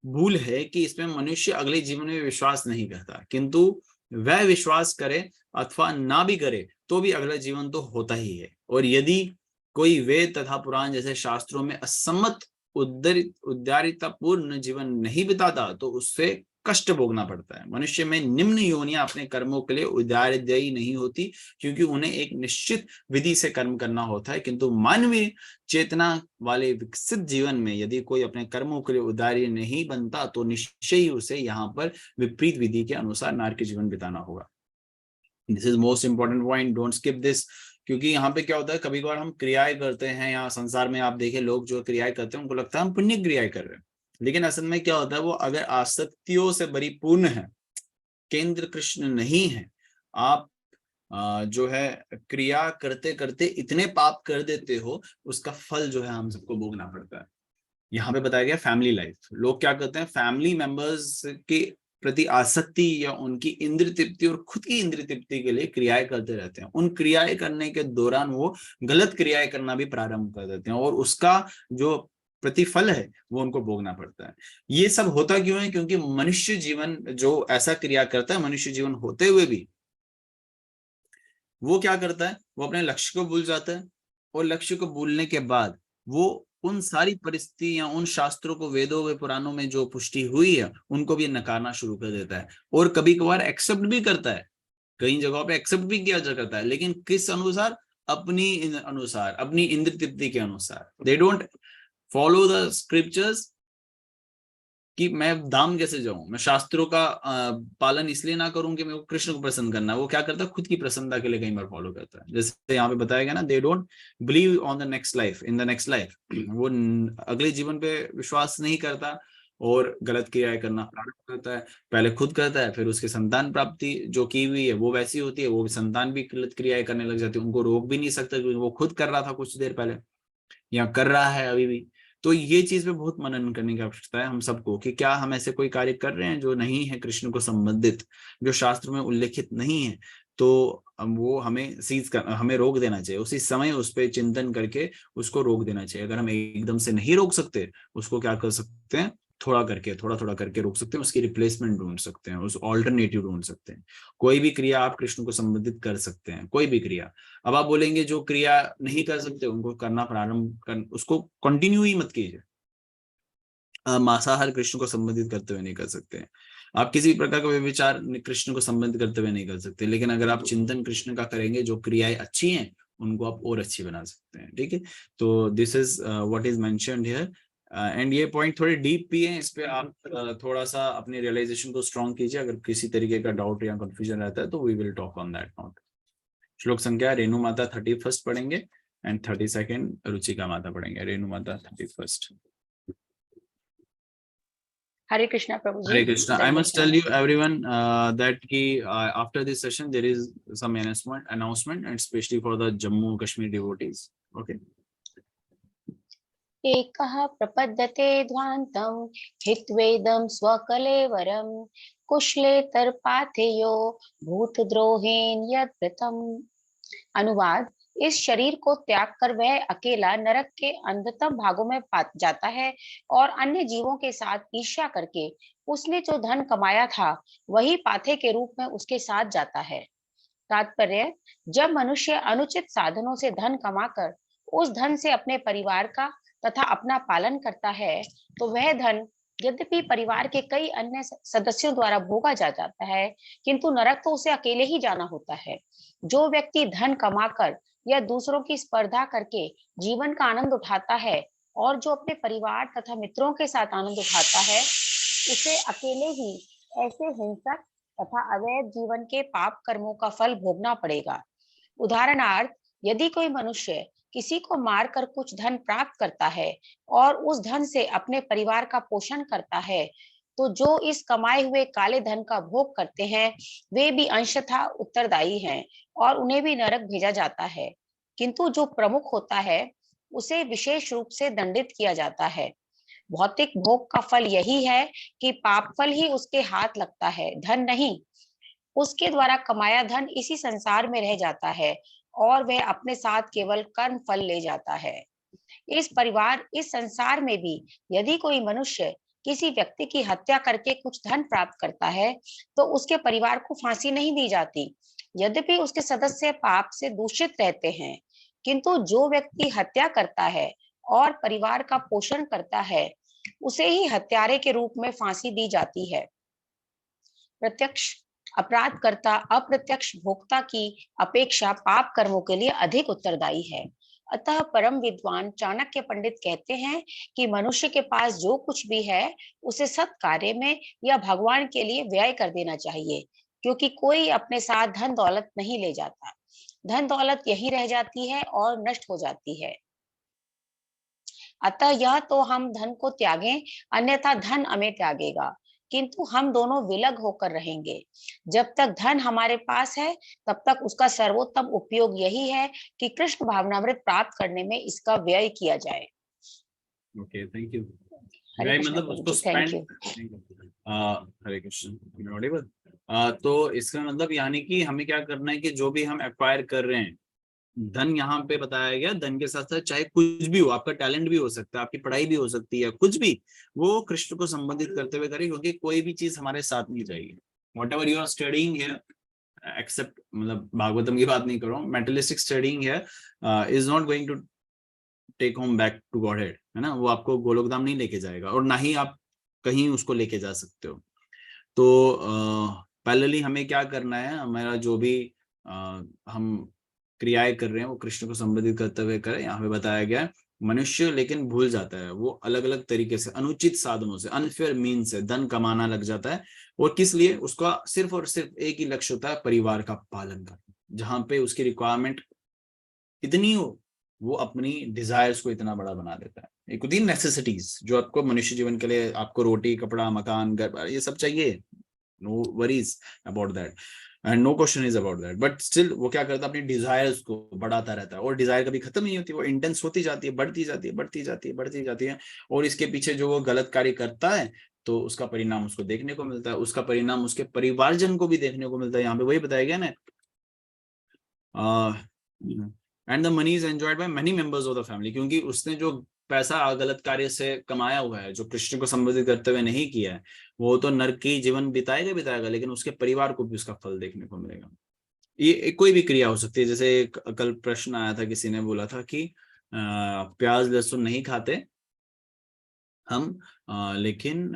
भूल है कि इसमें मनुष्य अगले जीवन में विश्वास नहीं करता, किंतु वह विश्वास करे अथवा ना भी करे तो भी अगला जीवन तो होता ही है। और यदि कोई वेद तथा पुराण जैसे शास्त्रों में असम्मत उदारितापूर्ण जीवन नहीं बिताता तो उससे कष्ट भोगना पड़ता है। मनुष्य में निम्न योनियां अपने कर्मों के लिए उदारदायी नहीं होती, क्योंकि उन्हें एक निश्चित विधि से कर्म करना होता है, किंतु मानवीय चेतना वाले विकसित जीवन में यदि कोई अपने कर्मों के लिए उदारी नहीं बनता तो निश्चय ही उसे यहाँ पर विपरीत विधि के अनुसार नारकीय जीवन बिताना होगा। This is most important point, don't skip this. क्योंकि यहाँ पे क्या होता है, कभी कभार हम क्रियाएं करते हैं, या संसार में आप देखें लोग जो क्रियाएं करते हैं उनको लगता है हम पुण्य क्रियाएं कर रहे हैं, लेकिन असल में क्या होता है, वो अगर आसक्तियों से परिपूर्ण है, केंद्र कृष्ण नहीं है, आप जो है क्रिया करते करते इतने पाप कर देते हो, उसका फल जो है हम सबको भोगना पड़ता है। यहाँ पे बताया गया फैमिली लाइफ, लोग क्या करते हैं फैमिली मेंबर्स के प्रति आसक्ति या उनकी इंद्र तृप्ति और खुद की इंद्र तृप्ति के लिए क्रियाएं करते रहते हैं। उन क्रियाएं करने के दौरान वो गलत क्रियाएं करना भी प्रारंभ कर देते हैं, और उसका जो प्रतिफल है वो उनको भोगना पड़ता है। ये सब होता क्यों है, क्योंकि मनुष्य जीवन जो ऐसा क्रिया करता है, मनुष्य जीवन होते हुए भी वो क्या करता है, वो अपने लक्ष्य को भूल जाता है, और लक्ष्य को भूलने के बाद वो उन सारी परिस्थिति या उन शास्त्रों को, वेदों व पुराणों में जो पुष्टि हुई है उनको भी नकारना शुरू कर देता है। और कभी कभार एक्सेप्ट भी करता है, कई जगहों पे एक्सेप्ट भी किया जा करता है, लेकिन किस अनुसार, अपनी अनुसार, अपनी इंद्र तृप्ति के अनुसार। They don't follow the scriptures कि मैं धाम कैसे जाऊं, मैं शास्त्रों का पालन इसलिए ना करूं कि मेरे को कृष्ण को प्रसन्न करना है। वो क्या करता है, खुद की प्रसन्नता के लिए कई बार फॉलो करता है। जैसे यहाँ पे बताया गया ना, they don't believe on the next life, in the next life. वो अगले जीवन पे विश्वास नहीं करता और गलत क्रियाएं करना प्रारंभ करता है। पहले खुद करता है, फिर उसकी संतान प्राप्ति जो की हुई है वो वैसी होती है, वो संतान भी गलत क्रियाएं करने लग जाती है। उनको रोक भी नहीं सकता क्योंकि वो खुद कर रहा था कुछ देर पहले, या कर रहा है अभी भी। तो ये चीज पे बहुत मनन करने की आवश्यकता है हम सबको, कि क्या हम ऐसे कोई कार्य कर रहे हैं जो नहीं है कृष्ण को संबंधित, जो शास्त्र में उल्लेखित नहीं है, तो वो हमें हमें रोक देना चाहिए। उसी समय उस पर चिंतन करके उसको रोक देना चाहिए। अगर हम एकदम से नहीं रोक सकते, उसको क्या कर सकते हैं, थोड़ा थोड़ा करके रोक सकते हैं, उसकी रिप्लेसमेंट ढूंढ सकते हैं, उस ऑल्टरनेटिव ढूंढ सकते हैं। कोई भी क्रिया आप कृष्ण को संबंधित कर सकते हैं, कोई भी क्रिया। अब आप बोलेंगे जो क्रिया नहीं कर सकते उनको करना प्रारंभ कर, उसको कंटिन्यू ही मत कीजिए। मांसाहार कृष्ण को संबंधित करते हुए नहीं कर सकते हैं, आप किसी भी प्रकार का विचार कृष्ण को संबंधित करते हुए नहीं कर सकते, लेकिन अगर आप चिंतन कृष्ण का करेंगे, जो क्रियाएं अच्छी हैं उनको आप और अच्छी बना सकते हैं। ठीक है, तो this is what is mentioned here. And ये पॉइंट थोड़े डीप भी हैं, इस पे आप थोड़ा सा अपनी रियलाइजेशन को स्ट्रॉन्ग कीजिए। अगर किसी तरीके का डाउट या कंफ्यूजन रहता है तो we will talk on that note. श्लोक संख्या रेणु माता 31 पढ़ेंगे एंड 32 रुचिका माता पढ़ेंगे। रेणु माता 31। हरे कृष्णा प्रभु जी। Hare Krishna. I दंडवत must tell प्रणाम। you everyone that after this session there is some announcement and especially for the Jammu and Kashmir devotees. Okay. एकः प्रपद्यते ध्वान्तम् हित्वेदं स्वकलेवरं कुशलेतरपाथेयो भूतद्रोहेन यत्कृतम्। अनुवाद: इस शरीर को त्याग कर वह अकेला नरक के अंधतम भागों में जाता है और अन्य जीवों के साथ ईर्ष्या करके उसने जो धन कमाया था वही पाथे के रूप में उसके साथ जाता है। तात्पर्य: जब मनुष्य अनुचित साधनों से धन कमाकर उस धन से अपने परिवार का तथा अपना पालन करता है तो वह धन यद्यपि परिवार के कई अन्य सदस्यों द्वारा भोगा जा जाता है, किंतु नरक तो उसे अकेले ही जाना होता है। जो व्यक्ति धन कमाकर या दूसरों की स्पर्धा करके जीवन का आनंद उठाता है और जो अपने परिवार तथा मित्रों के साथ आनंद उठाता है, उसे अकेले ही ऐसे हिंसक तथा अवैध जीवन के पाप कर्मों का फल भोगना पड़ेगा। उदाहरणार्थ, यदि कोई मनुष्य किसी को मारकर कुछ धन प्राप्त करता है और उस धन से अपने परिवार का पोषण करता है, तो जो इस कमाए हुए काले धन का भोग करते हैं वे भी अंशतः उत्तरदायी हैं और उन्हें भी नरक भेजा जाता है। किंतु जो प्रमुख होता है उसे विशेष रूप से दंडित किया जाता है। भौतिक भोग का फल यही है कि पाप फल ही उसके हाथ लगता है, धन नहीं। उसके द्वारा कमाया धन इसी संसार में रह जाता है और वह अपने साथ केवल कर्म फल ले जाता है। इस संसार में भी यदि कोई मनुष्य किसी व्यक्ति की हत्या करके कुछ धन प्राप्त करता है तो उसके परिवार को फांसी नहीं दी जाती, यद्यपि उसके सदस्य पाप से दूषित रहते हैं। किंतु जो व्यक्ति हत्या करता है और परिवार का पोषण करता है उसे ही हत्यारे के रूप में फांसी दी जाती है। प्रत्यक्ष अपराधकर्ता अप्रत्यक्ष भोक्ता की अपेक्षा पाप कर्मों के लिए अधिक उत्तरदायी है। अतः परम विद्वान चाणक्य पंडित कहते हैं कि मनुष्य के पास जो कुछ भी है उसे सत् कार्य में या भगवान के लिए व्यय कर देना चाहिए, क्योंकि कोई अपने साथ धन दौलत नहीं ले जाता। धन दौलत यही रह जाती है और नष्ट हो जाती है। अतः यह तो हम धन को त्यागें, अन्यथा धन हमें त्यागेगा, किंतु हम दोनों विलग होकर रहेंगे। जब तक धन हमारे पास है तब तक उसका सर्वोत्तम उपयोग यही है कि कृष्ण भावनामृत प्राप्त करने में इसका व्यय किया जाए। Okay, thank you. हरे कृष्ण मतलब प्रभु उसको जी, थैंक spend यू। हरे कृष्ण। तो इसका मतलब यानी कि हमें क्या करना है कि जो भी हम एक्वायर कर रहे हैं, धन यहाँ पे बताया गया, धन के साथ साथ चाहे कुछ भी हो, आपका टैलेंट भी हो सकता है, आपकी पढ़ाई भी हो सकती है, कुछ भी, वो कृष्ण को संबंधित करते हुए करें, क्योंकि कोई भी चीज हमारे साथ नहीं जाएगी। Whatever you are studying here, except, मतलब भागवतम की बात नहीं कर रहा हूँ, materialistic studying here is not going to take home back to godhead, है ना। वो आपको गोलोकधाम नहीं लेके जाएगा और ना ही आप कहीं उसको लेके जा सकते हो। तो पहले हमें क्या करना है, हमारा जो भी हम क्रियाएं कर रहे हैं वो कृष्ण को संबोधित करते हुए करें। यहाँ पे बताया गया है मनुष्य लेकिन भूल जाता है, वो अलग अलग तरीके से अनुचित साधनों से, अनफेयर मीन से धन कमाना लग जाता है। और किस लिए? उसका सिर्फ और सिर्फ एक ही लक्ष्य होता है, परिवार का पालन करना। जहां पे उसकी रिक्वायरमेंट इतनी हो, वो अपनी डिजायर्स को इतना बड़ा बना देता है। एक होती है नेसेसिटीज, जो आपको मनुष्य जीवन के लिए, आपको रोटी, कपड़ा, मकान, घर, ये सब चाहिए, no worries about that and no question is about that, but still वो क्या करता है, अपनी डिजायर्स को बढ़ाता रहता है। और डिजायर कभी खत्म नहीं होती, वो इंटेंस होती जाती है, बढ़ती जाती है, बढ़ती जाती है, बढ़ती जाती है। और इसके पीछे जो वो गलत कार्य करता है तो उसका परिणाम उसको देखने को मिलता है, उसका परिणाम उसके परिवारजन को भी देखने को मिलता है। यहाँ पे वही बताया गया ना, and the money is enjoyed by many members of the family, क्योंकि उसने जो पैसा गलत कार्य से कमाया हुआ है, जो कृष्ण को संबोधित करते हुए नहीं किया है, वो तो नरकी जीवन बिताएगा, लेकिन उसके परिवार को भी उसका फल देखने को मिलेगा। ये कोई भी क्रिया हो सकती है। जैसे कल प्रश्न आया था, किसी ने बोला था कि प्याज लहसुन नहीं खाते हम, लेकिन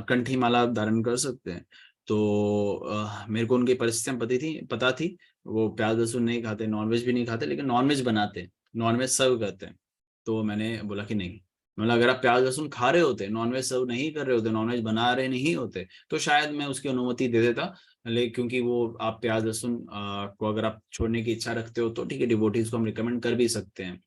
कंठी माला धारण कर सकते हैं। तो मेरे को उनकी परिस्थितियां पता थी। वो प्याज लहसुन नहीं खाते, नॉनवेज भी नहीं खाते, लेकिन नॉनवेज बनाते, नॉनवेज सर्व करते हैं। तो मैंने बोला कि नहीं, मतलब अगर आप प्याज लहसुन खा रहे होते, नॉनवेज सर्व नहीं कर रहे होते, नॉनवेज बना रहे नहीं होते, तो शायद मैं उसकी अनुमति दे देता। लेकिन क्योंकि वो आप प्याज लहसुन को अगर आप छोड़ने की इच्छा रखते हो तो ठीक है, डिवोटीज को हम रिकमेंड कर भी सकते हैं।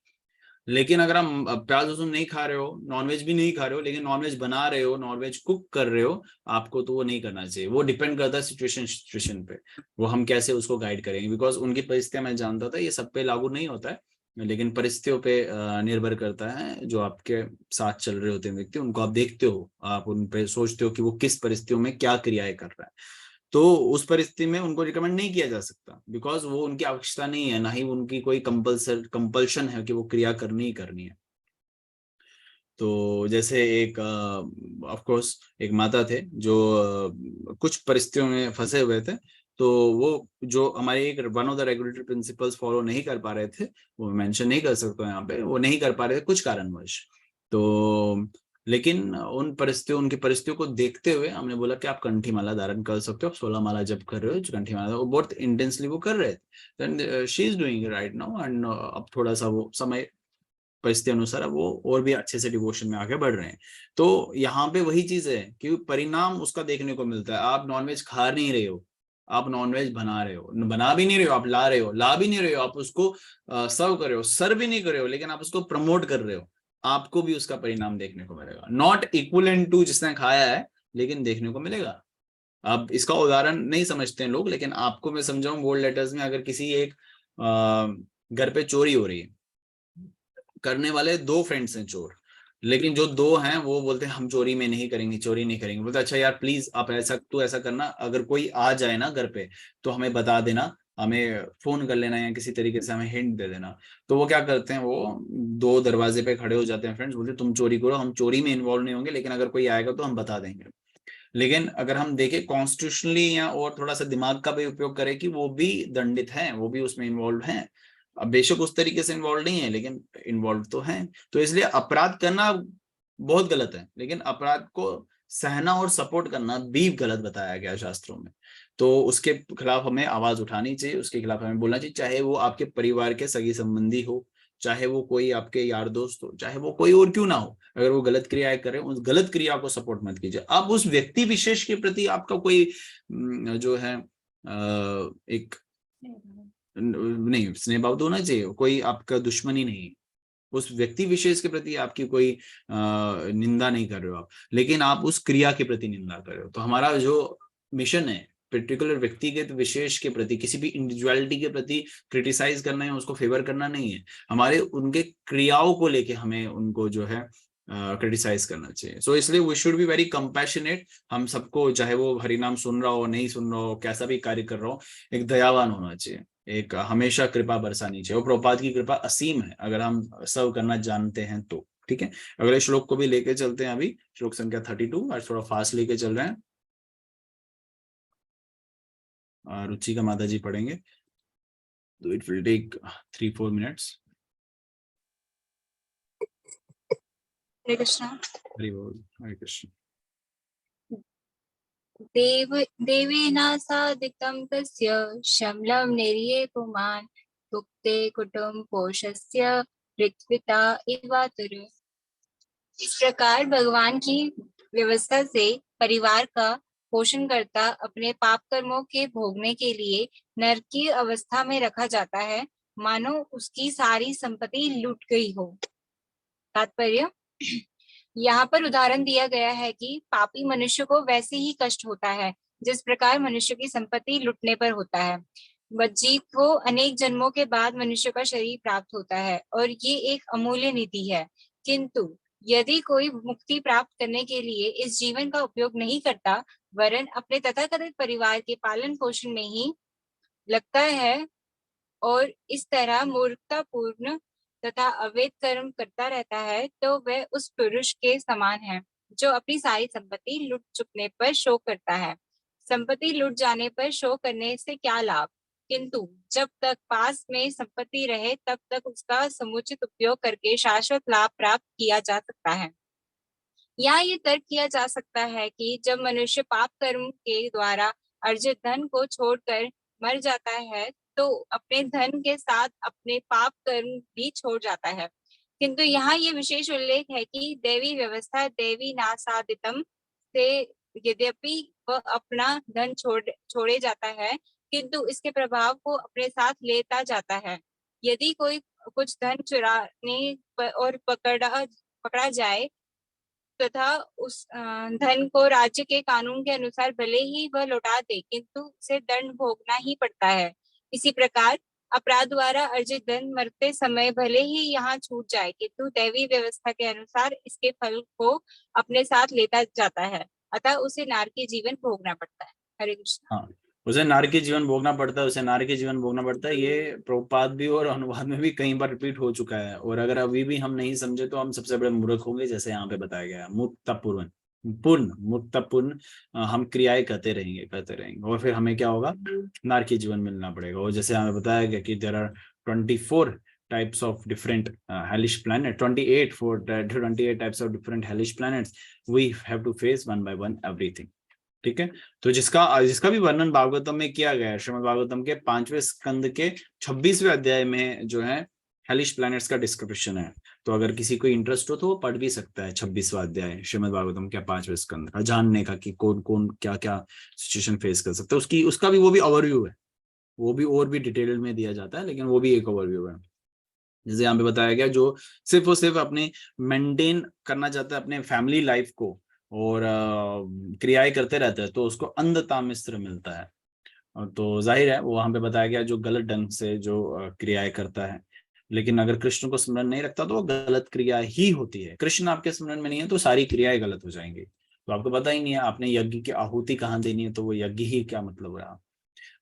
लेकिन अगर हम प्याज लहसुन नहीं खा रहे हो, नॉनवेज भी नहीं खा रहे हो, लेकिन नॉनवेज बना रहे हो, नॉनवेज कुक कर रहे हो, आपको तो वो नहीं करना चाहिए। वो डिपेंड करता है सिचुएशन पे, वो हम कैसे उसको गाइड करेंगे। बिकॉज उनकी परिस्थितियां मैं जानता था, ये सब पे लागू नहीं होता है, लेकिन परिस्थितियों पे निर्भर करता है। जो आपके साथ चल रहे होते हैं व्यक्ति, उनको आप देखते हो, आप उन पे सोचते हो कि वो किस परिस्थितियों में क्या क्रियाएं कर रहा है, तो उस परिस्थिति में उनको रिकमेंड नहीं किया जा सकता, बिकॉज वो उनकी आवश्यकता नहीं है, ना ही उनकी कोई कंपल्शन है कि वो क्रिया करनी ही करनी है। तो जैसे एक ऑफ कोर्स एक माता थे जो कुछ परिस्थितियों में फंसे हुए थे, तो वो जो हमारे एक one of the regulatory principles follow नहीं कर पा रहे थे, वो मेंशन नहीं कर सकता यहाँ पे, वो नहीं कर पा रहे थे कुछ कारणवश। तो लेकिन उनकी परिस्थितियों को देखते हुए हमने बोला कि आप कंठी माला धारण कर सकते हो, 16 माला जब कर रहे हो, जो कंठी माला वो बहुत इंटेंसली वो कर रहे थे, and she is doing right now, and अब थोड़ा सा वो समय परिस्थिति अनुसार अब वो और भी अच्छे से डिवोशन में आगे बढ़ रहे हैं। तो यहाँ पे वही चीज है कि परिणाम उसका देखने को मिलता है। आप नॉनवेज खा नहीं रहे हो, आप नॉनवेज बना रहे हो, बना भी नहीं रहे हो, आप ला रहे हो, ला भी नहीं रहे हो, आप उसको सर्व कर रहे हो, सर्व भी नहीं कर रहे हो, लेकिन आप उसको प्रमोट कर रहे हो, आपको भी उसका परिणाम देखने को मिलेगा। नॉट इक्वल टू जिसने खाया है, लेकिन देखने को मिलेगा। अब इसका उदाहरण नहीं समझते हैं लोग, लेकिन आपको मैं समझाऊं बोल्ड लेटर्स में, अगर किसी एक घर पे चोरी हो रही है, करने वाले दो फ्रेंड्स हैं चोर, लेकिन जो दो हैं वो बोलते हैं हम चोरी में नहीं करेंगे, चोरी नहीं करेंगे। बोलते अच्छा यार प्लीज आप ऐसा करना, अगर कोई आ जाए ना घर पे तो हमें बता देना, हमें फोन कर लेना या किसी तरीके से हमें हिंट दे देना। तो वो क्या करते हैं, वो दो दरवाजे पे खड़े हो जाते हैं फ्रेंड्स, बोलते तुम चोरी करो, हम चोरी में इन्वॉल्व नहीं होंगे, लेकिन अगर कोई आएगा तो हम बता देंगे। लेकिन अगर हम देखें कॉन्स्टिट्यूशनली या और थोड़ा सा दिमाग का भी उपयोग करें, कि वो भी दंडित हैं, वो भी उसमें इन्वॉल्व हैं। अब बेशक उस तरीके से इन्वॉल्व नहीं है, लेकिन इन्वॉल्व तो हैं। तो इसलिए अपराध करना बहुत गलत है, लेकिन अपराध को सहना और सपोर्ट करना भी गलत बताया गया शास्त्रों में। तो उसके खिलाफ हमें आवाज उठानी चाहिए, उसके खिलाफ हमें बोलना चाहिए, चाहे वो आपके परिवार के सगी संबंधी हो, चाहे वो कोई आपके यार दोस्त हो, चाहे वो कोई और क्यों ना हो। अगर वो गलत क्रियाएं करे, उस गलत क्रिया को सपोर्ट मत कीजिए। अब उस व्यक्ति विशेष के प्रति आपका कोई जो है एक नहीं, स्नेह भाव तो होना चाहिए, कोई आपका दुश्मनी नहीं, उस व्यक्ति विशेष के प्रति आपकी कोई निंदा नहीं कर रहे हो आप, लेकिन आप उस क्रिया के प्रति निंदा कर रहे हो। तो हमारा जो मिशन है, पर्टिकुलर व्यक्तिगत विशेष के प्रति, किसी भी इंडिविजुअलिटी के प्रति क्रिटिसाइज करना है, उसको फेवर करना नहीं है, हमारे उनके क्रियाओं को लेके हमें उनको जो है क्रिटिसाइज करना चाहिए। सो इसलिए we should be very compassionate. हम सबको, चाहे वो हरिनाम सुन रहा हो, नहीं सुन रहा हो, कैसा भी कार्य कर रहा हो, एक दयावान होना चाहिए, एक हमेशा कृपा बरसानी चाहिए। और प्रभुपाद की कृपा असीम है, अगर हम सर्व करना जानते हैं तो। ठीक है, अगले श्लोक को भी लेके चलते हैं। अभी श्लोक संख्या 32, आज थोड़ा फास्ट लेके चल रहे हैं। रुचिका माता जी पढ़ेंगे, तो इट विल टेक 3-4 मिनट्स। हरे कृष्णा। हरि बोल, हरे कृष्ण। देवेना साधितं तस्य शमलं निर्ये पुमान् भुक्ते कुटुम्बपोषस्य ऋत्विता इवातुर। इस प्रकार भगवान की व्यवस्था से परिवार का पोषण करता अपने पाप कर्मों के भोगने के लिए नरक की अवस्था में रखा जाता है, मानो उसकी सारी संपत्ति लूट गई हो। तात्पर्य, यहाँ पर उदाहरण दिया गया है कि पापी मनुष्य को वैसे ही कष्ट होता है जिस प्रकार मनुष्य की संपत्ति लुटने पर होता है। बच्ची को अनेक जन्मों के बाद मनुष्य का शरीर प्राप्त होता है और ये एक अमूल्य निधि है, किंतु यदि कोई मुक्ति प्राप्त करने के लिए इस जीवन का उपयोग नहीं करता, वरन अपने तथाकथित परिवार के पालन पोषण में ही लगता है और इस तरह मूर्खतापूर्ण तथा अवैध कर्म करता रहता है, तो वह उस पुरुष के समान है जो अपनी सारी संपत्ति लूट चुकने पर शोक करता है। संपत्ति लूट जाने पर शोक करने से क्या लाभ, किंतु जब तक पास में संपत्ति रहे तब तक उसका समुचित उपयोग करके शाश्वत लाभ प्राप्त किया जा सकता है। यहाँ ये तर्क किया जा सकता है कि जब मनुष्य पाप कर्म के द्वारा अर्जित धन को छोड़कर मर जाता है, तो अपने धन के साथ अपने पाप कर्म भी छोड़ जाता है। किंतु यहाँ ये विशेष उल्लेख है कि देवी व्यवस्था देवी नासादितम से यद्यपि वह अपना धन छोड़े जाता है, किंतु इसके प्रभाव को अपने साथ लेता जाता है। यदि कोई कुछ धन चुराने और पकड़ा जाए तथा उस धन को राज्य के कानून के अनुसार भले ही वह लौटा दे, किंतु उसे दंड भोगना ही पड़ता है। इसी प्रकार अपराध द्वारा अर्जित धन मरते समय भले ही यहाँ छूट जाए, किंतु दैवी व्यवस्था के अनुसार इसके फल को अपने साथ लेता जाता है, अतः उसे नारकीय जीवन भोगना पड़ता है। हरे कृष्ण। हाँ, उसे नारकीय जीवन भोगना पड़ता है, उसे नारकीय जीवन भोगना पड़ता है। ये प्रभुपाद भी और अनुवाद में भी कई बार रिपीट हो चुका है, और अगर अभी भी हम नहीं समझे तो हम सबसे बड़े मूर्ख होंगे, जैसे यहाँ पे बताया गया है। मुक्तपूर्ण हम क्रियाएं करते रहेंगे और फिर हमें क्या होगा, नारकीय जीवन मिलना पड़ेगा। और जैसे हमें बताया गया कि there are 24 types of different hellish planet, 28 types of different hellish planets. We have to face one by one everything. ठीक है, तो जिसका भी वर्णन भागवतम में किया गया है, श्रीमद् भागवतम के 5वें स्कंद के 26वें अध्याय में जो है हेलिश प्लैनेट्स का डिस्क्रिप्शन है। तो अगर किसी को इंटरेस्ट हो तो वो पढ़ भी सकता है 26वां अध्याय श्रीमद् भागवतम के 5वें स्कंद का, जानने का कि कौन कौन क्या क्या सिचुएशन फेस कर सकता है। उसका भी वो भी ओवरव्यू है, वो भी और भी डिटेल में दिया जाता है, लेकिन वो भी एक ओवरव्यू है। जैसे यहाँ पे बताया गया, जो सिर्फ और सिर्फ अपने मेंटेन करना चाहता है अपने फैमिली लाइफ को और क्रियाएं करते रहता है, तो उसको अंधता मिश्र मिलता है। तो जाहिर है वो वहां पे बताया गया जो गलत ढंग से जो क्रियाएं करता है, लेकिन अगर कृष्ण को स्मरण नहीं रखता तो वो गलत क्रिया ही होती है। कृष्ण आपके स्मरण में नहीं है तो सारी क्रियाएं गलत हो जाएंगी। तो आपको पता ही नहीं है आपने यज्ञ की आहुति कहाँ देनी है, तो वो यज्ञ ही क्या मतलब रहा।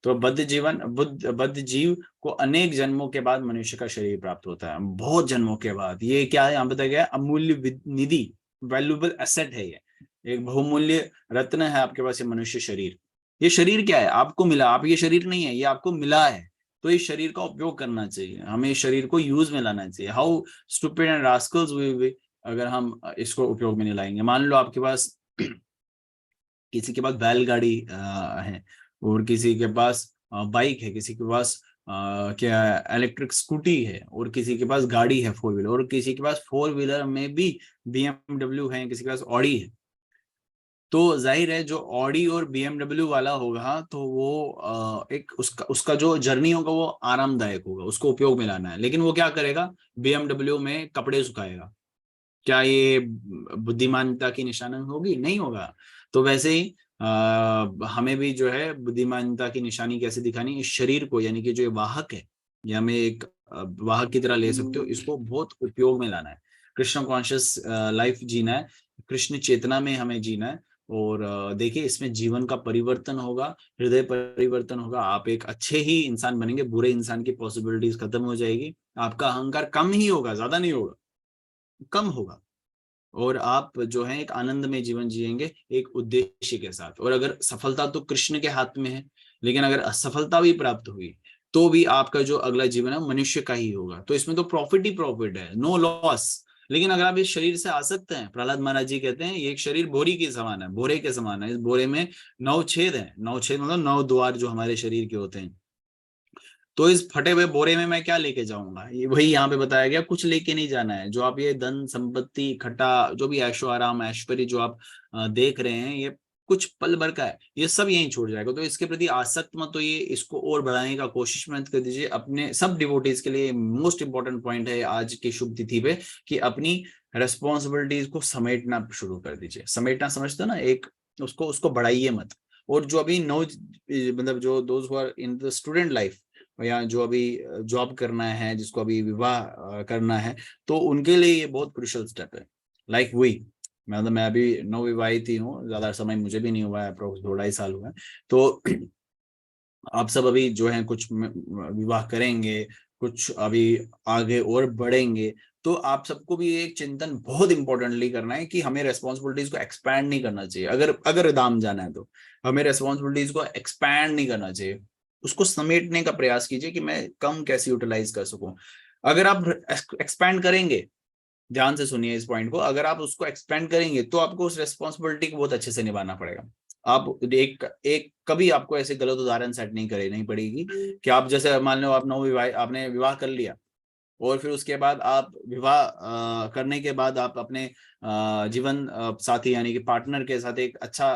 तो बद्ध जीव को अनेक जन्मों के बाद मनुष्य का शरीर प्राप्त होता है, बहुत जन्मों के बाद। ये क्या है, यहाँ बताया गया अमूल्य निधि, वैल्यूएबल एसेट है, ये एक बहुमूल्य रत्न है आपके पास, ये मनुष्य शरीर। ये शरीर क्या है, आपको मिला, आप ये शरीर नहीं है, ये आपको मिला है। तो इस शरीर का उपयोग करना चाहिए, हमें इस शरीर को यूज में लाना चाहिए। How stupid and rascals we be अगर हम इसको उपयोग में नहीं लाएंगे। मान लो आपके पास किसी के पास बैलगाड़ी है, और किसी के पास बाइक है, किसी के पास क्या इलेक्ट्रिक स्कूटी है, और किसी के पास गाड़ी है 4 व्हीलर, और किसी के पास 4 व्हीलर में भी BMW है, किसी के पास ऑडी है। तो जाहिर है जो ऑडी और BMW वाला होगा तो वो एक उसका जो जर्नी होगा वो आरामदायक होगा, उसको उपयोग में लाना है। लेकिन वो क्या करेगा, BMW में कपड़े सुखाएगा, क्या ये बुद्धिमानता की निशानी होगी? नहीं होगा। तो वैसे ही हमें भी जो है बुद्धिमानता की निशानी कैसे दिखानी, इस शरीर को, यानी कि जो ये वाहक है, ये हमें एक वाहक की तरह ले सकते हो, इसको बहुत उपयोग में लाना है। कृष्ण कॉन्शियस लाइफ जीना है, कृष्ण चेतना में हमें जीना है। और देखिए इसमें जीवन का परिवर्तन होगा, हृदय परिवर्तन होगा, आप एक अच्छे ही इंसान बनेंगे, बुरे इंसान की पॉसिबिलिटीज खत्म हो जाएगी, आपका अहंकार कम ही होगा, ज्यादा नहीं होगा, कम होगा, और आप जो है एक आनंदमय जीवन जिएंगे एक उद्देश्य के साथ। और अगर सफलता तो कृष्ण के हाथ में है, लेकिन अगर असफलता भी प्राप्त हुई तो भी आपका जो अगला जीवन है मनुष्य का ही होगा। तो इसमें तो प्रॉफिट ही प्रॉफिट है, नो लॉस। लेकिन अगर आप इस शरीर से आसक्त हैं, प्रहलाद महाराज जी कहते हैं ये एक शरीर बोरी के समान है, बोरे के समान है, इस बोरे में 9 छेद है, 9 छेद मतलब 9 द्वार जो हमारे शरीर के होते हैं। तो इस फटे हुए बोरे में मैं क्या लेके जाऊंगा, ये वही यहाँ पे बताया गया, कुछ लेके नहीं जाना है। जो आप ये धन संपत्ति इकट्ठा, जो भी ऐशो आराम ऐश्वर्य जो आप देख रहे हैं, ये कुछ पल भर का है, ये सब यहीं छोड़ जाएगा। तो इसके प्रति आसक्त मत होइए, इसको और बढ़ाने का कोशिश मत कर दीजिए। अपने सब डिवोटीज के लिए मोस्ट इंपॉर्टेंट पॉइंट है आज की शुभ तिथि पे कि अपनी रेस्पॉन्सिबिलिटीज को समेटना शुरू कर दीजिए। समेटना समझते हो ना, एक उसको बढ़ाइए मत। और जो अभी मतलब जो those who are in the student life, या जो अभी जॉब करना है, जिसको अभी विवाह करना है, तो उनके लिए ये बहुत क्रूशियल स्टेप है। लाइक मैं अभी नवविवाहित ही हूँ, ज्यादा समय मुझे भी नहीं हुआ है, अप्रोक्स 2-2.5 साल हुआ है। तो आप सब अभी जो है कुछ विवाह करेंगे, कुछ अभी आगे और बढ़ेंगे, तो आप सबको भी एक चिंतन बहुत इंपॉर्टेंटली करना है कि हमें रेस्पॉन्सिबिलिटीज को एक्सपैंड नहीं करना चाहिए। अगर दाम जाना है तो हमें रेस्पॉन्सिबिलिटीज को एक्सपैंड नहीं करना चाहिए, उसको समेटने का प्रयास कीजिए कि मैं कम कैसे यूटिलाइज कर सकूं। अगर आप एक्सपैंड करेंगे, ध्यान से सुनिए इस पॉइंट को, अगर आप उसको एक्सपेंड करेंगे तो आपको उस रेस्पॉन्सिबिलिटी को बहुत अच्छे से निभाना पड़ेगा। आप एक कभी आपको ऐसे गलत उदाहरण सेट नहीं पड़ेगी कि आप जैसे मान लो आपने विवाह कर लिया, और फिर उसके बाद आप विवाह करने के बाद आप अपने जीवन साथी यानी कि पार्टनर के साथ एक अच्छा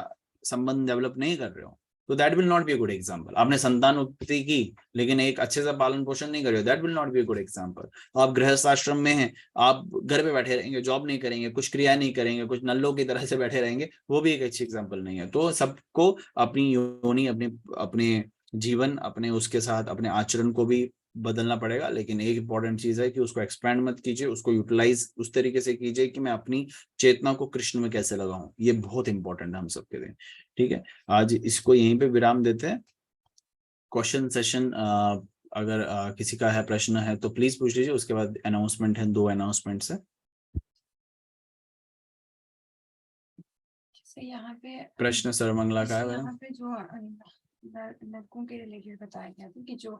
संबंध डेवलप नहीं कर रहे हो, तो that will not be a good example. आपने संतान उत्पत्ति की लेकिन एक अच्छे से पालन पोषण नहीं करे, that will not be a good example. आप गृहस्थ आश्रम में हैं, आप घर पे बैठे रहेंगे, जॉब नहीं करेंगे, कुछ क्रिया नहीं करेंगे, कुछ नल्लों की तरह से बैठे रहेंगे, वो भी एक अच्छी एग्जाम्पल नहीं है। तो सबको अपनी योनि, अपने अपने जीवन, अपने उसके साथ अपने आचरण को भी बदलना पड़ेगा। लेकिन एक इंपॉर्टेंट चीज है कि उसको एक्सपैंड मत कीजिए, उसको यूटिलाइज उस तरीके से कीजिए कि मैं अपनी चेतना को कृष्ण में कैसे लगाऊं। ये बहुत इंपॉर्टेंट है हम सबके लिए। ठीक है, आज इसको यहीं पे विराम देते हैं। क्वेश्चन सेशन अगर किसी का है, प्रश्न है तो प्लीज पूछ लीजिए, उसके बाद अनाउंसमेंट है, 2 अनाउंसमेंट्स है। यहाँ पे प्रश्न सर्वमंगला का है यहाँ पे जो लड़कों के रिलेटेड बताया गया था कि जो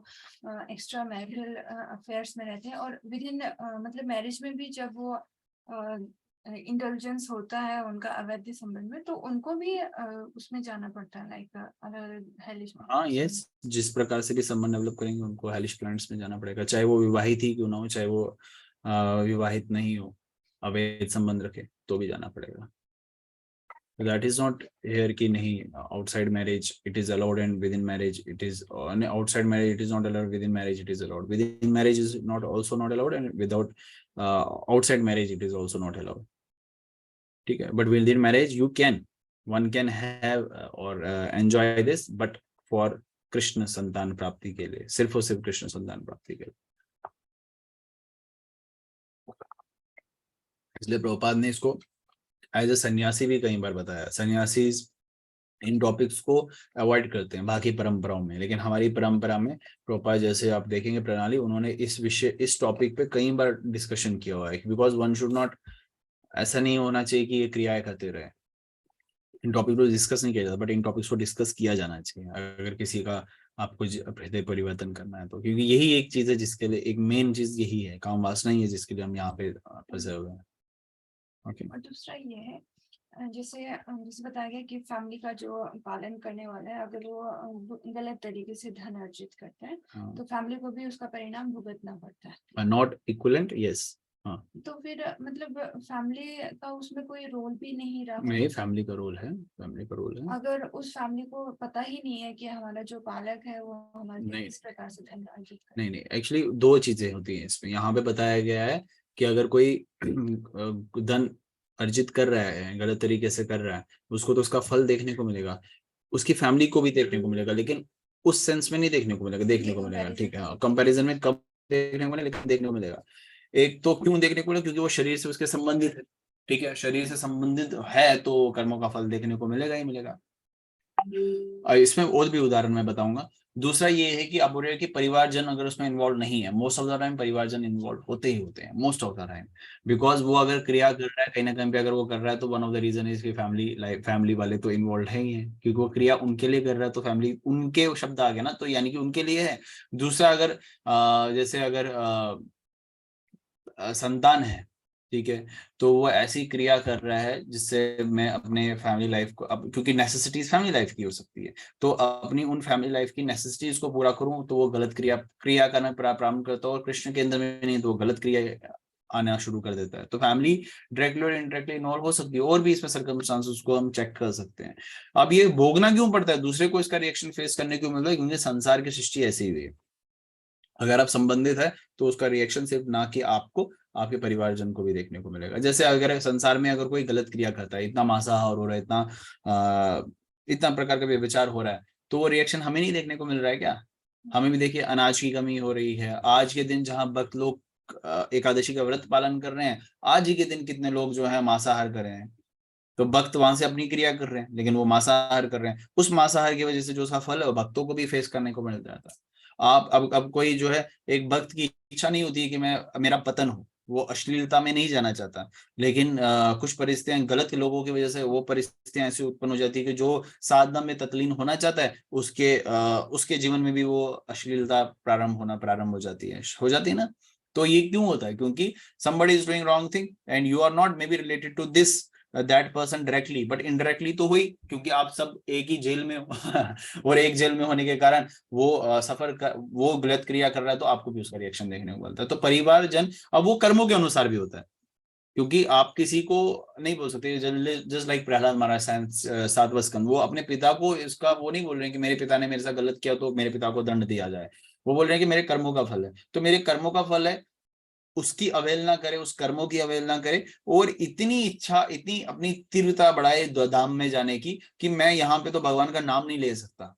एक्स्ट्रा मैरिटल अफेयर्स में रहते हैं और विद इन मतलब मैरिज में भी जब वो इंटेलिजेंस होता है उनका अवैध संबंध में, तो उनको भी उसमें जाना पड़ता है, लाइक हेलिश। हाँ यस, जिस प्रकार से भी संबंध डेवलप करेंगे उनको हेलिश प्लैनेट्स में जाना पड़ेगा, चाहे वो विवाहित ही क्यों ना हो, चाहे वो विवाहित नहीं हो, अवैध संबंध रखे तो भी जाना पड़ेगा। That is not here कि नहीं outside marriage it is allowed and within marriage it is outside marriage it is not allowed, within marriage it is allowed, within marriage is not also not allowed, and without outside marriage it is also not allowed. ठीक है, but within marriage you can, one can have or enjoy this, but for Krishna संतान प्राप्ति के लिए, सिर्फ और सिर्फ कृष्ण संतान प्राप्ति के लिए। इसलिए प्रभुपाद ने इसको एज अ सन्यासी भी कई बार बताया। सन्यासी इन टॉपिक्स को अवॉइड करते हैं बाकी परंपराओं में, लेकिन हमारी परंपरा में प्रभुपाद, जैसे आप देखेंगे प्रणाली, उन्होंने इस टॉपिक पे कई बार डिस्कशन किया हुआ है। बिकॉज वन शुड नॉट, ऐसा नहीं होना चाहिए कि ये क्रियाएं करते रहे। इन टॉपिक को डिस्कस नहीं किया जाता, बट इन टॉपिक्स को डिस्कस किया जाना चाहिए अगर किसी का आपको हृदय परिवर्तन करना है तो, क्योंकि यही एक चीज है जिसके लिए, एक मेन चीज यही है, काम वासना ही है जिसके लिए हम यहाँ पे फंसे हुए हैं। ओके, और दूसरा ये है जैसे बताया गया कि फैमिली का जो पालन करने वाला है, अगर वो गलत तरीके से धन अर्जित करता है तो फैमिली को भी उसका परिणाम भुगतना पड़ता है। Not equivalent, yes. हाँ, तो फिर मतलब फैमिली का उसमें कोई रोल भी नहीं रहा। नहीं, फैमिली का रोल है, फैमिली का रोल है। अगर उस फैमिली को पता ही नहीं है कि हमारा जो पालक है वो हमारे किस प्रकार से धन अर्जित करता है। नहीं, एक्चुअली 2 चीजें होती हैं इसमें। यहाँ पे बताया गया है कि अगर कोई धन अर्जित कर रहा है, गलत तरीके से कर रहा है, उसको तो उसका फल देखने को मिलेगा, उसकी फैमिली को भी देखने को मिलेगा, लेकिन उस सेंस में नहीं देखने को मिलेगा, देखने को मिलेगा। ठीक है, कंपैरिजन में कब देखने को मिलेगा, लेकिन देखने को मिलेगा। एक तो क्यों देखने को मिलेगा, क्योंकि वो शरीर से उसके संबंधित है। ठीक है, शरीर से संबंधित है तो कर्मों का फल देखने को मिलेगा ही मिलेगा। इसमें और भी उदाहरण मैं बताऊंगा। दूसरा ये है कि आप बोल रहे हैं कि परिवारजन अगर उसमें इन्वॉल्व नहीं है, मोस्ट ऑफ द टाइम परिवारजन इन्वॉल्व होते ही होते हैं, most of the time. Because वो अगर क्रिया कर रहा है कहीं ना कहीं पे, अगर वो कर रहा है तो one of the reason is कि फैमिली वाले तो इन्वॉल्व है ही है, क्योंकि वो क्रिया उनके लिए कर रहा है तो फैमिली, उनके शब्द आ गए ना, तो यानी कि उनके लिए है। दूसरा, अगर जैसे अगर संतान है, ठीक है, तो वो ऐसी क्रिया कर रहा है जिससे मैं अपने फैमिली लाइफ को, अब क्योंकि नेसेसिटीज फैमिली लाइफ की हो सकती है, तो अपनी उन फैमिली लाइफ की नेसेसिटीज को पूरा करूं तो वो गलत क्रिया करना प्रारंभ करता है, और कृष्ण के अंदर में नहीं तो वो गलत क्रिया आना शुरू कर देता है। तो फैमिली डायरेक्टली और इनडायरेक्टली इन्वॉल्व हो सकती है, और भी इसमें सर्कमस्टांसेस को हम चेक कर सकते हैं। अब ये भोगना क्यों पड़ता है, दूसरे को इसका रिएक्शन फेस करने क्यों मिलता है, क्योंकि संसार की सृष्टि ऐसी हुई है। अगर आप संबंधित है तो उसका रिएक्शन सिर्फ ना कि आपको, आपके परिवारजन को भी देखने को मिलेगा। जैसे अगर संसार में अगर कोई गलत क्रिया करता है, इतना मांसाहार हो रहा है, इतना प्रकार का व्यभिचार हो रहा है, तो वो रिएक्शन हमें नहीं देखने को मिल रहा है क्या? हमें भी देखिए, अनाज की कमी हो रही है। आज के दिन जहां भक्त लोग एकादशी का व्रत पालन कर रहे हैं, आज ही के दिन कितने लोग जो है मांसाहार कर रहे हैं। तो भक्त वहां से अपनी क्रिया कर रहे हैं, लेकिन वो मांसाहार कर रहे हैं। उस मांसाहार की वजह से जो उसका फल है वो भक्तों को भी फेस करने को मिल जाता है। आप अब कोई जो है, एक भक्त की इच्छा नहीं होती है कि मेरा पतन हो, वो अश्लीलता में नहीं जाना चाहता, लेकिन कुछ परिस्थितियां, गलत लोगों की वजह से वो परिस्थितियां ऐसी उत्पन्न हो जाती है कि जो साधना में तत्लीन होना चाहता है, उसके जीवन में भी वो अश्लीलता प्रारंभ हो जाती है ना। तो ये क्यों होता है? क्योंकि somebody is doing wrong thing and you are not maybe related to this that person directly, but indirectly तो हुई, क्योंकि आप सब एक ही जेल में हो और एक जेल में होने के कारण वो वो गलत क्रिया कर रहा है, तो आपको भी उसका रिएक्शन देखने को मिलता है। तो परिवारजन, अब वो कर्मों के अनुसार भी होता है। क्योंकि आप किसी को नहीं बोल सकते, जस्ट लाइक प्रहलाद महाराज 7वां स्कंद, वो अपने पिता को इसका वो नहीं बोल रहे हैं कि मेरे पिता ने मेरे साथ गलत किया तो मेरे पिता को दंड दिया जाए, वो बोल रहे हैं कि मेरे कर्मों का फल है, तो मेरे कर्मों का फल है, उसकी अवहेलना करे, उस कर्मों की अवहेलना करे, और इतनी इच्छा, इतनी अपनी तीव्रता बढ़ाए धाम में जाने की कि मैं यहाँ पे तो भगवान का नाम नहीं ले सकता,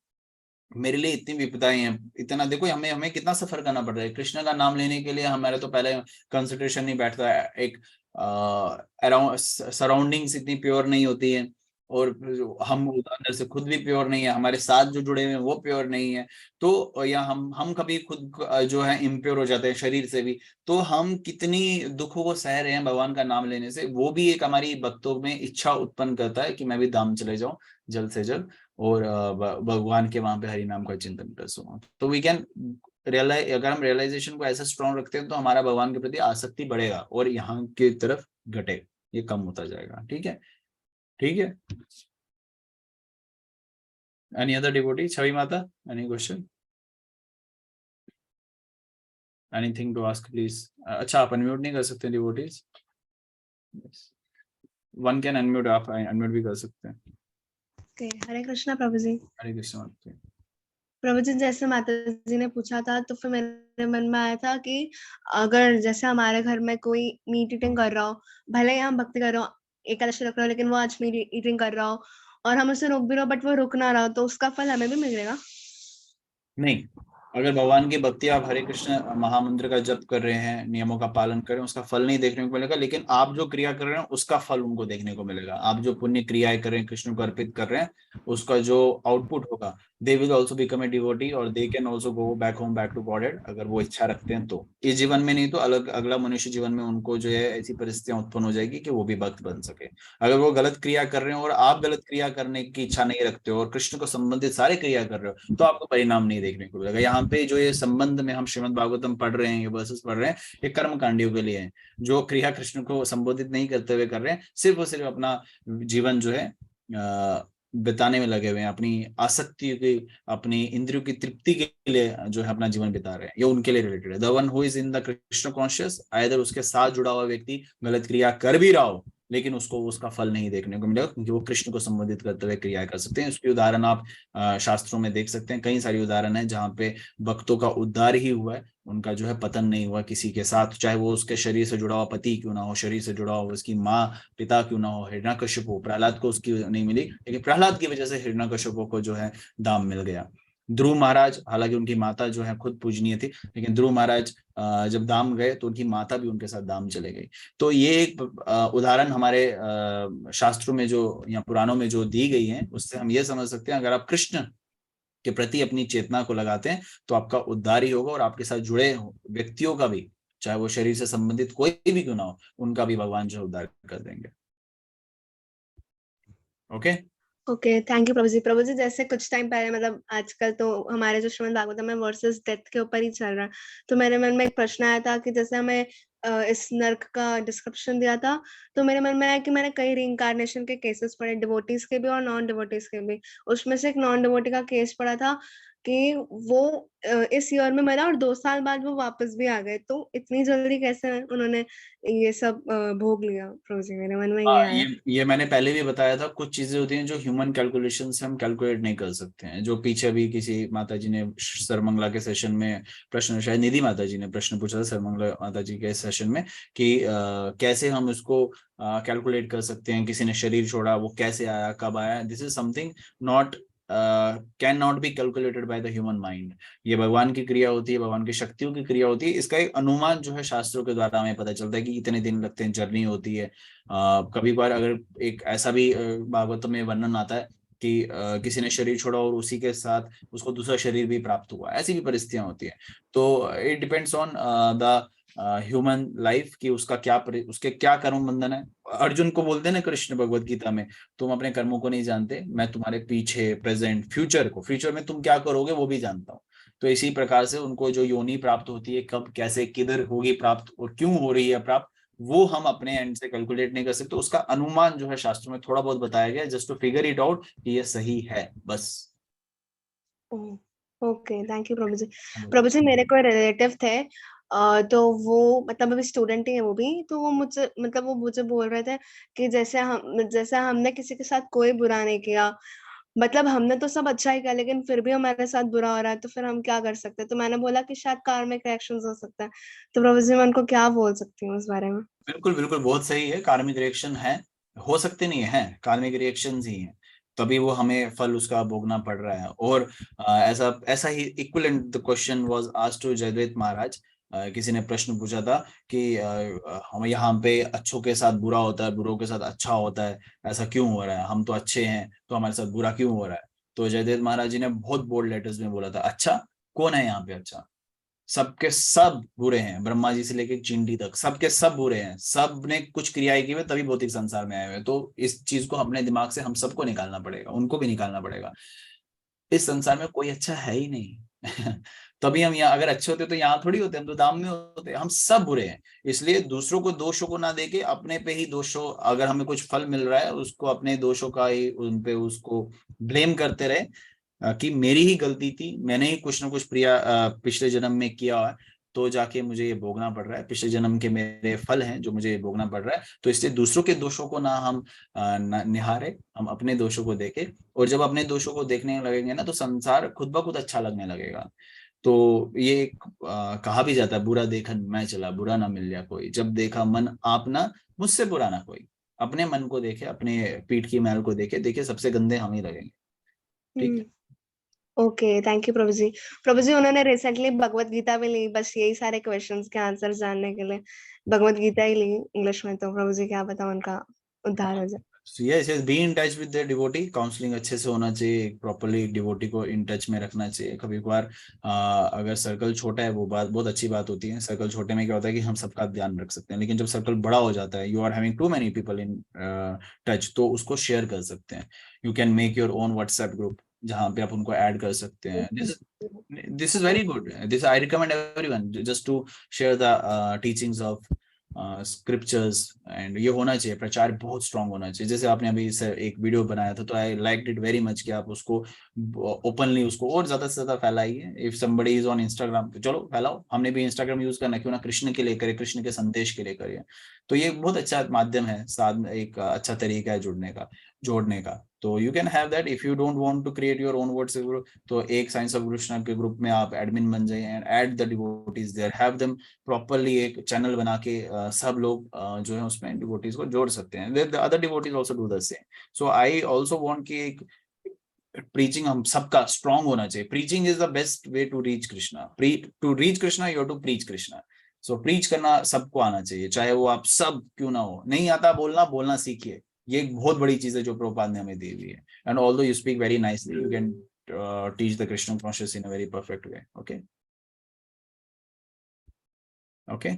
मेरे लिए इतनी विपदाएं हैं, इतना देखो हमें हमें कितना सफर करना पड़ रहा है कृष्ण का नाम लेने के लिए। हमारे तो पहले कंसंट्रेशन नहीं बैठता है, एक अराउंड सराउंडिंग्स इतनी प्योर नहीं होती है, और हम अंदर से खुद भी प्योर नहीं है, हमारे साथ जो जुड़े हुए हैं वो प्योर नहीं है, तो या हम कभी खुद जो है इम्प्योर हो जाते हैं शरीर से भी, तो हम कितनी दुखों को सह रहे हैं भगवान का नाम लेने से। वो भी एक हमारी भक्तों में इच्छा उत्पन्न करता है कि मैं भी धाम चले जाऊं जल्द से जल्द, और भगवान के वहां पे हरि नाम का चिंतन कर सकूं। तो वी कैन रियलाइज, अगर हम रियलाइजेशन को ऐसा स्ट्रॉन्ग रखते हैं तो हमारा भगवान के प्रति आसक्ति बढ़ेगा और यहाँ की तरफ घटेगा, ये कम होता जाएगा। ठीक है, ठीक है। Any other devotee? छवि माता, any question, anything to ask please? अच्छा, आप अनम्यूट नहीं कर सकते डिवोटीज? वन कैन अनम्यूट, आप अनम्यूट भी कर सकते हैं। हरे कृष्णा प्रभु जी। हरे कृष्णा प्रभु जी, जैसे माता जी ने पूछा था तो फिर मेरे मन में आया था कि अगर जैसे हमारे घर में कोई मीट ईटिंग कर रहा हो, भले ही हम भक्ति कर रहे हो, एकादशी रख रहे हो, लेकिन वो आज मीट ईटिंग कर रहा हो और हम उसे रोक भी रहे हो बट वो रुक ना रहा हो, तो उसका फल हमें भी मिलेगा? नहीं, अगर भगवान की भक्ति, आप हरे कृष्ण महामंत्र का जप कर रहे हैं, नियमों का पालन कर रहे हैं, उसका फल नहीं देखने को मिलेगा, लेकिन आप जो क्रिया कर रहे हैं उसका फल उनको देखने को मिलेगा। आप जो पुण्य क्रियाएं कर रहे हैं, कृष्ण को अर्पित कर रहे हैं, उसका जो आउटपुट होगा, they will also become a devotee और they can also go back home, back to godhead, अगर वो इच्छा रखते हैं तो। इस जीवन में नहीं तो अगला मनुष्य जीवन में उनको जो है ऐसी परिस्थितियां उत्पन्न हो जाएगी कि वो भी भक्त बन सके। अगर वो गलत क्रिया कर रहे हैं और आप गलत क्रिया करने की इच्छा नहीं रखते हो और कृष्ण को संबंधित सारे क्रिया कर रहे हो, तो आपको परिणाम नहीं देखने को मिलेगा। यहाँ पे जो ये संबंध में हम श्रीमद् भागवतम पढ़ रहे हैं, ये वर्सेस पढ़ रहे हैं, ये कर्म कांडियों के लिए है, जो क्रिया कृष्ण को संबोधित नहीं करते हुए कर रहे हैं, सिर्फ और सिर्फ अपना जीवन जो है बिताने में लगे हुए हैं, अपनी आसक्ति की, अपनी इंद्रियों की तृप्ति के लिए जो है अपना जीवन बिता रहे हैं, ये उनके लिए रिलेटेड है। The one who is in the Krishna conscious, either उसके साथ जुड़ा हुआ व्यक्ति गलत क्रिया कर भी रहा हो लेकिन उसको उसका फल नहीं देखने को मिलेगा, क्योंकि वो कृष्ण को संबोधित करते हुए क्रिया कर सकते हैं। उसकी उदाहरण आप शास्त्रों में देख सकते हैं, कई सारी उदाहरण है जहाँ पे भक्तों का उद्धार ही हुआ है, उनका जो है पतन नहीं हुआ किसी के साथ, चाहे वो उसके शरीर से जुड़ा हुआ पति क्यों ना हो, शरीर से जुड़ा हुआ उसकी माँ पिता क्यों ना हो। हिरण्यकश्यप हो, प्रहलाद को उसकी नहीं मिली, लेकिन प्रहलाद की वजह से हिरण्यकश्यप को जो है दाम मिल गया। ध्रुव महाराज, हालांकि उनकी माता जो है खुद पूजनीय थी, लेकिन ध्रुव महाराज जब दाम गए तो उनकी माता भी उनके साथ दाम चले गई। तो ये एक उदाहरण हमारे शास्त्रों में जो या पुराणों में जो दी गई है, उससे हम ये समझ सकते हैं, अगर आप कृष्ण के प्रति अपनी चेतना को लगाते हैं तो आपका उद्धार ही होगा, और आपके साथ जुड़े व्यक्तियों का भी, चाहे वो शरीर से संबंधित कोई भी क्यों ना हो, उनका भी भगवान जो उद्धार कर देंगे। ओके ओके, थैंक यू प्रभु जी। प्रभु जी, जैसे कुछ टाइम पहले, मतलब आजकल तो हमारे जो श्रीमद् भागवतम में वर्सेस डेथ के ऊपर ही चल रहा है, तो मेरे मन में एक प्रश्न आया था कि जैसे हमें इस नर्क का डिस्क्रिप्शन दिया था, तो मेरे मन में आया कि मैंने कई रीइंकार्नेशन के केसेस पढ़े, डिवोटीज के भी और नॉन डिवोटीज के भी। उसमें से एक नॉन डिवोटी का केस पढ़ा था कि वो इस ईयर में मरा और 2 साल बाद वो वापस भी आ गए, तो इतनी जल्दी कैसे उन्होंने ये सब भोग लिया? प्रभु जी, मेरे मन में ये आया। ये मैंने पहले भी बताया था, कुछ चीजें होती हैं जो ह्यूमन कैलकुलेशन से हम कैलकुलेट नहीं कर सकते हैं। जो पीछे भी किसी माता जी ने सरमंगला के सेशन में प्रश्न, शायद निधि माता जी ने प्रश्न पूछा था सरमंगला माता जी के सेशन में कि कैसे हम इसको कैलकुलेट कर सकते हैं, किसी ने शरीर छोड़ा, वो कैसे आया, कब आया। This is something not can not be calculated by the human mind. ये भगवान की क्रिया होती है, भगवान की शक्तियों की क्रिया होती है। इसका एक अनुमान जो है शास्त्रों के द्वारा हमें पता चलता है कि इतने दिन लगते हैं, जर्नी होती है। कभी बार अगर एक ऐसा भी भागवत में वर्णन आता है कि किसी ने शरीर छोड़ा और उसी के साथ उसको दूसरा शरीर भी प्राप्त हुआ, ऐसी भी परिस्थितियां होती है। तो it depends on the human life कि उसका उसके क्या कर्म बंधन है। अर्जुन को बोलते हैं ना कृष्ण भगवत गीता में, तुम अपने कर्मों को नहीं जानते, मैं तुम्हारे पीछे प्रेजेंट फ्यूचर में तुम क्या करोगे वो भी जानता हूँ। तो इसी प्रकार से उनको जो योनि प्राप्त होती है, कब कैसे किधर होगी प्राप्त और क्यों हो रही है प्राप्त, वो हम अपने एंड से कैलकुलेट नहीं कर सकते। तो उसका अनुमान जो है शास्त्रों में थोड़ा बहुत बताया गया, just to figure it out कि ये सही है, बस। ओके, थैंक यू प्रभु जी। प्रभु जी, मेरे कोई रिलेटिव थे, तो वो मतलब अभी स्टूडेंट ही है वो भी, तो वो मुझे बोल रहे थे कि जैसे हमने किसी के साथ कोई बुरा नहीं किया, मतलब हमने तो सब अच्छा ही किया, लेकिन फिर भी हमारे साथ बुरा हो रहा है, तो फिर हम क्या कर सकते हैं? तो मैंने बोला कि शायद कार्मिक रिएक्शंस हो सकता है। तो प्रभु जी, मैं उनको क्या बोल सकती हूँ इस बारे में? बिल्कुल बिल्कुल, बहुत सही है। कार्मिक रिएक्शन है, हो सकते नहीं है, कार्मिक रिएक्शंस ही हैं, तभी वो हमें फल उसका भोगना पड़ रहा है। और ऐसा ही equivalent the question was asked to Jayadratha Maharaj. किसी ने प्रश्न पूछा था कि हम यहाँ पे अच्छों के साथ बुरा होता है, बुरों के साथ अच्छा होता है, ऐसा क्यों हो रहा है? हम तो अच्छे हैं तो हमारे साथ बुरा क्यों हो रहा है? तो जयदेव महाराज जी ने बहुत बोल्ड लेटर्स में बोला था, अच्छा कौन है यहाँ पे अच्छा? सबके सब बुरे हैं, ब्रह्मा जी से लेकर चींटी तक सबके सब बुरे हैं, सब ने कुछ क्रियाएं की हुई तभी भौतिक संसार में आए हुए। तो इस चीज को अपने दिमाग से हम सबको निकालना पड़ेगा, उनको भी निकालना पड़ेगा। इस संसार में कोई अच्छा है ही नहीं। तभी हम यहाँ, अगर अच्छे होते तो यहाँ थोड़ी होते, हम तो धाम में होते। हम सब बुरे हैं, इसलिए दूसरों को दोषों को ना देके अपने पे ही दोषों, अगर हमें कुछ फल मिल रहा है उसको अपने दोषों का ही उन पे उसको ब्लेम करते रहे कि मेरी ही गलती थी, मैंने ही कुछ ना कुछ पिछले जन्म में किया है, तो जाके मुझे ये भोगना पड़ रहा है, पिछले जन्म के मेरे फल हैं जो मुझे भोगना पड़ रहा है। तो इसलिए दूसरों के दोषों को ना हम निहारे, हम अपने दोषों को देखें। और जब अपने दोषों को देखने लगेंगे ना, तो संसार खुद ब खुद अच्छा लगने लगेगा। तो ये कहा भी जाता है, बुरा देखन मैं चला, बुरा ना मिल गया कोई, जब देखा मन आपना मुझसे बुरा ना कोई। अपने मन को देखे, अपने पीठ की मैल को देखे, देखिए सबसे गंदे हम ही लगेंगे। ठीक है। ओके, थैंक यू प्रभु जी। प्रभु जी, उन्होंने रिसेंटली भगवत गीता भी ली, बस यही सारे क्वेश्चंस के आंसर जानने के लिए भगवत गीता ही ली इंग्लिश में। तो प्रभु जी, क्या पता उनका उद्धार हो जाए। Yes yes, be in touch with the devotee. Counselling अच्छे से होना चाहिए, प्रॉपर्ली डिवोटी को इन टच में रखना चाहिए। कभी कभार अगर सर्कल छोटा है, वो बात बहुत अच्छी बात होती है। सर्कल छोटे में क्या होता है कि हम सबका ध्यान रख सकते हैं, लेकिन जब सर्कल बड़ा हो जाता है, you are having too many people in touch, तो उसको शेयर कर सकते हैं। You can make your own WhatsApp group जहाँ पे आप उनको ऐड कर सकते हैं। This is very good, this I recommend everyone just to share the teachings of scriptures. And ये होना चाहिए, प्रचार बहुत स्ट्रांग होना चाहिए। जैसे आपने अभी एक वीडियो बनाया था, तो I liked it very much कि आप उसको ओपनली उसको और ज्यादा से ज्यादा फैलाइए। If somebody is on Instagram, तो चलो फैलाओ, हमने भी इंस्टाग्राम यूज करना, क्यों ना कृष्ण के लिए करे, कृष्ण के संदेश के लिए करिए। तो ये बहुत अच्छा माध्यम है, साथ एक अच्छा तरीका है जोड़ने का। तो you can have that. If you don't want to create your own WhatsApp group, तो एक साइंस ऑफ कृष्णा के ग्रुप में आप एडमिन बन जाइए and add the devotees there, have them properly एक चैनल बना के सब लोग जो है उसमें डिवोटीज को जोड़ सकते हैं। The other devotees also do the same. So I also want कि एक प्रीचिंग हम सबका स्ट्रांग होना चाहिए। Preaching is the best way to reach Krishna. To reach Krishna you have to preach Krishna. So preach करना सबको आना चाहिए, चाहे वो आप सब क्यों ना हो। नहीं आता बोलना सीखिए, ये एक बहुत बड़ी चीज है जो प्रभुपाद ने हमें दी हुई है। And although you speak very nicely, you can teach the Krishna conscious in a very perfect way. Okay okay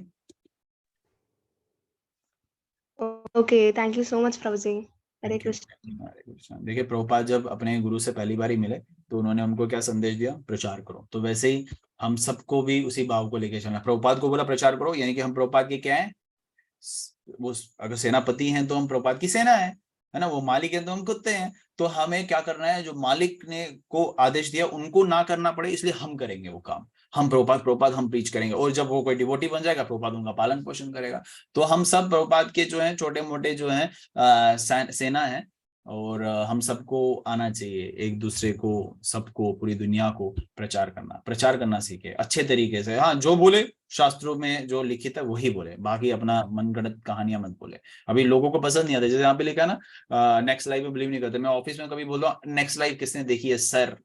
okay, thank you so much Prabhu ji. Hare Krishna. Hare Krishna. देखिए, प्रभुपाद जब अपने गुरु से पहली बार ही मिले, तो उन्होंने उनको क्या संदेश दिया? प्रचार करो। तो वैसे ही हम सबको भी उसी भाव को लेके चलना। प्रभुपाद को बोला प्रचार करो, यानी कि हम प्रभुपाद के क्या है? वो अगर सेनापति हैं तो हम प्रभुपाद की सेना है ना? वो मालिक है तो हम कुत्ते हैं। तो हमें क्या करना है? जो मालिक ने को आदेश दिया उनको ना करना पड़े, इसलिए हम करेंगे वो काम। हम प्रभुपाद हम प्रीच करेंगे, और जब वो कोई डिवोटी बन जाएगा, प्रभुपाद उनका पालन पोषण करेगा। तो हम सब प्रभुपाद के जो है छोटे मोटे जो है सेना है। और हम सबको आना चाहिए, एक दूसरे को, सबको, पूरी दुनिया को प्रचार करना सीखे अच्छे तरीके से। हाँ, जो बोले शास्त्रों में जो लिखित है वही बोले, बाकी अपना मनगढ़ंत कहानियां मत बोले। अभी लोगों को पसंद नहीं आता, जैसे यहाँ पे लिखा है ना, नेक्स्ट लाइफ में बिलीव नहीं करते। मैं ऑफिस में कभी बोल रहा हूँ, नेक्स्ट लाइफ किसने देखी है सर?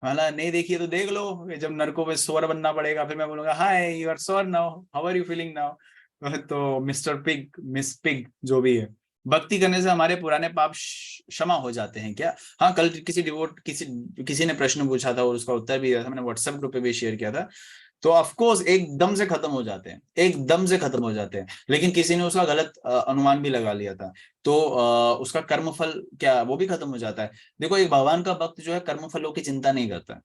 मतलब नहीं देखी है तो देख लो, जब नरकों में स्वर बनना पड़ेगा, फिर मैं बोलूंगा hi you are sure now, how are you feeling now? तो मिस्टर पिग, मिस पिग, जो भी है, भक्ति करने से हमारे पुराने पाप क्षमा हो जाते हैं क्या? हाँ, कल किसी ने प्रश्न पूछा था और उसका उत्तर भी दिया था, मैंने व्हाट्सएप ग्रुप पे भी शेयर किया था। तो ऑफ कोर्स एकदम से खत्म हो जाते हैं, एकदम से खत्म हो जाते हैं। लेकिन किसी ने उसका गलत अनुमान भी लगा लिया था, तो उसका कर्मफल क्या वो भी खत्म हो जाता है। देखो, एक भगवान का भक्त जो है कर्मफलों की चिंता नहीं करता,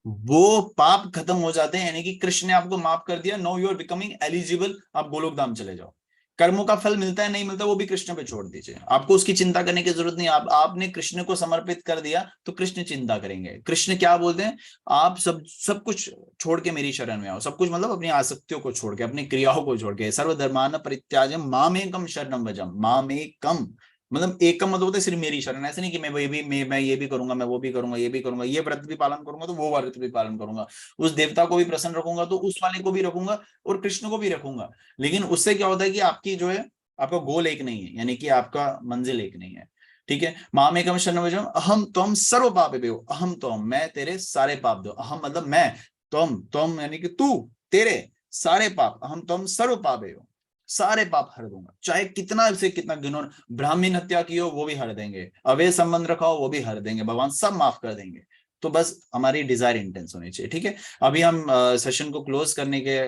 वो पाप खत्म हो जाते हैं, यानी कि कृष्ण ने आपको माफ कर दिया, no you are becoming eligible, आप गोलोक धाम चले जाओ। कर्मों का फल मिलता है नहीं मिलता वो भी कृष्ण पे छोड़ दीजिए, आपको उसकी चिंता करने की जरूरत नहीं। आपने कृष्ण को समर्पित कर दिया तो कृष्ण चिंता करेंगे। कृष्ण क्या बोलते हैं, आप सब कुछ छोड़ के मेरी शरण में आओ। सब कुछ मतलब अपनी आसक्तियों को छोड़ के, अपनी क्रियाओं को छोड़ के, सर्वधर्मान परित्याज्यम मामेकम शरणम व्रजम। मामेकम मतलब एकम मतलब होता है सिर्फ मेरी शरण। ऐसे नहीं कि मैं ये भी करूंगा, मैं वो भी करूंगा, ये भी करूंगा, ये व्रत भी पालन करूंगा तो वो व्रत भी पालन करूंगा, उस देवता को भी प्रसन्न रखूंगा तो उस वाले को भी रखूंगा और कृष्ण को भी रखूंगा। लेकिन उससे क्या होता है कि आपकी जो है आपका गोल एक नहीं है, यानी कि आपका मंजिल एक नहीं है। ठीक है, मामेकम शरणम व्रजम अहम त्वम सर्व पापेभ्यो। अहम त्वम मैं तेरे सारे पाप दो। अहम मतलब मैं, त्वम यानी कि तू, तेरे सारे पाप, अहम त्वम सर्व पापेभ्यो, सारे पाप हर दूंगा। चाहे कितना से कितना गिनो, ब्राह्मण हत्या की हो वो भी हर देंगे, अवैध संबंध रखा हो वो भी हर देंगे, भगवान सब माफ कर देंगे। तो बस हमारी डिजायर इंटेंस होनी चाहिए। ठीक है, अभी हम सेशन को क्लोज करने के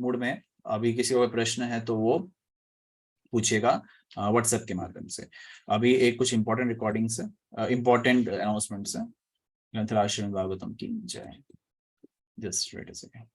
मूड में। अभी किसी को प्रश्न है तो वो पूछेगा व्हाट्सएप के माध्यम से। अभी एक कुछ इंपॉर्टेंट रिकॉर्डिंग्स है, इंपॉर्टेंट अनाउंसमेंट्स है। ग्रंथराज श्रीमद् भागवतम की जय। Just wait a second.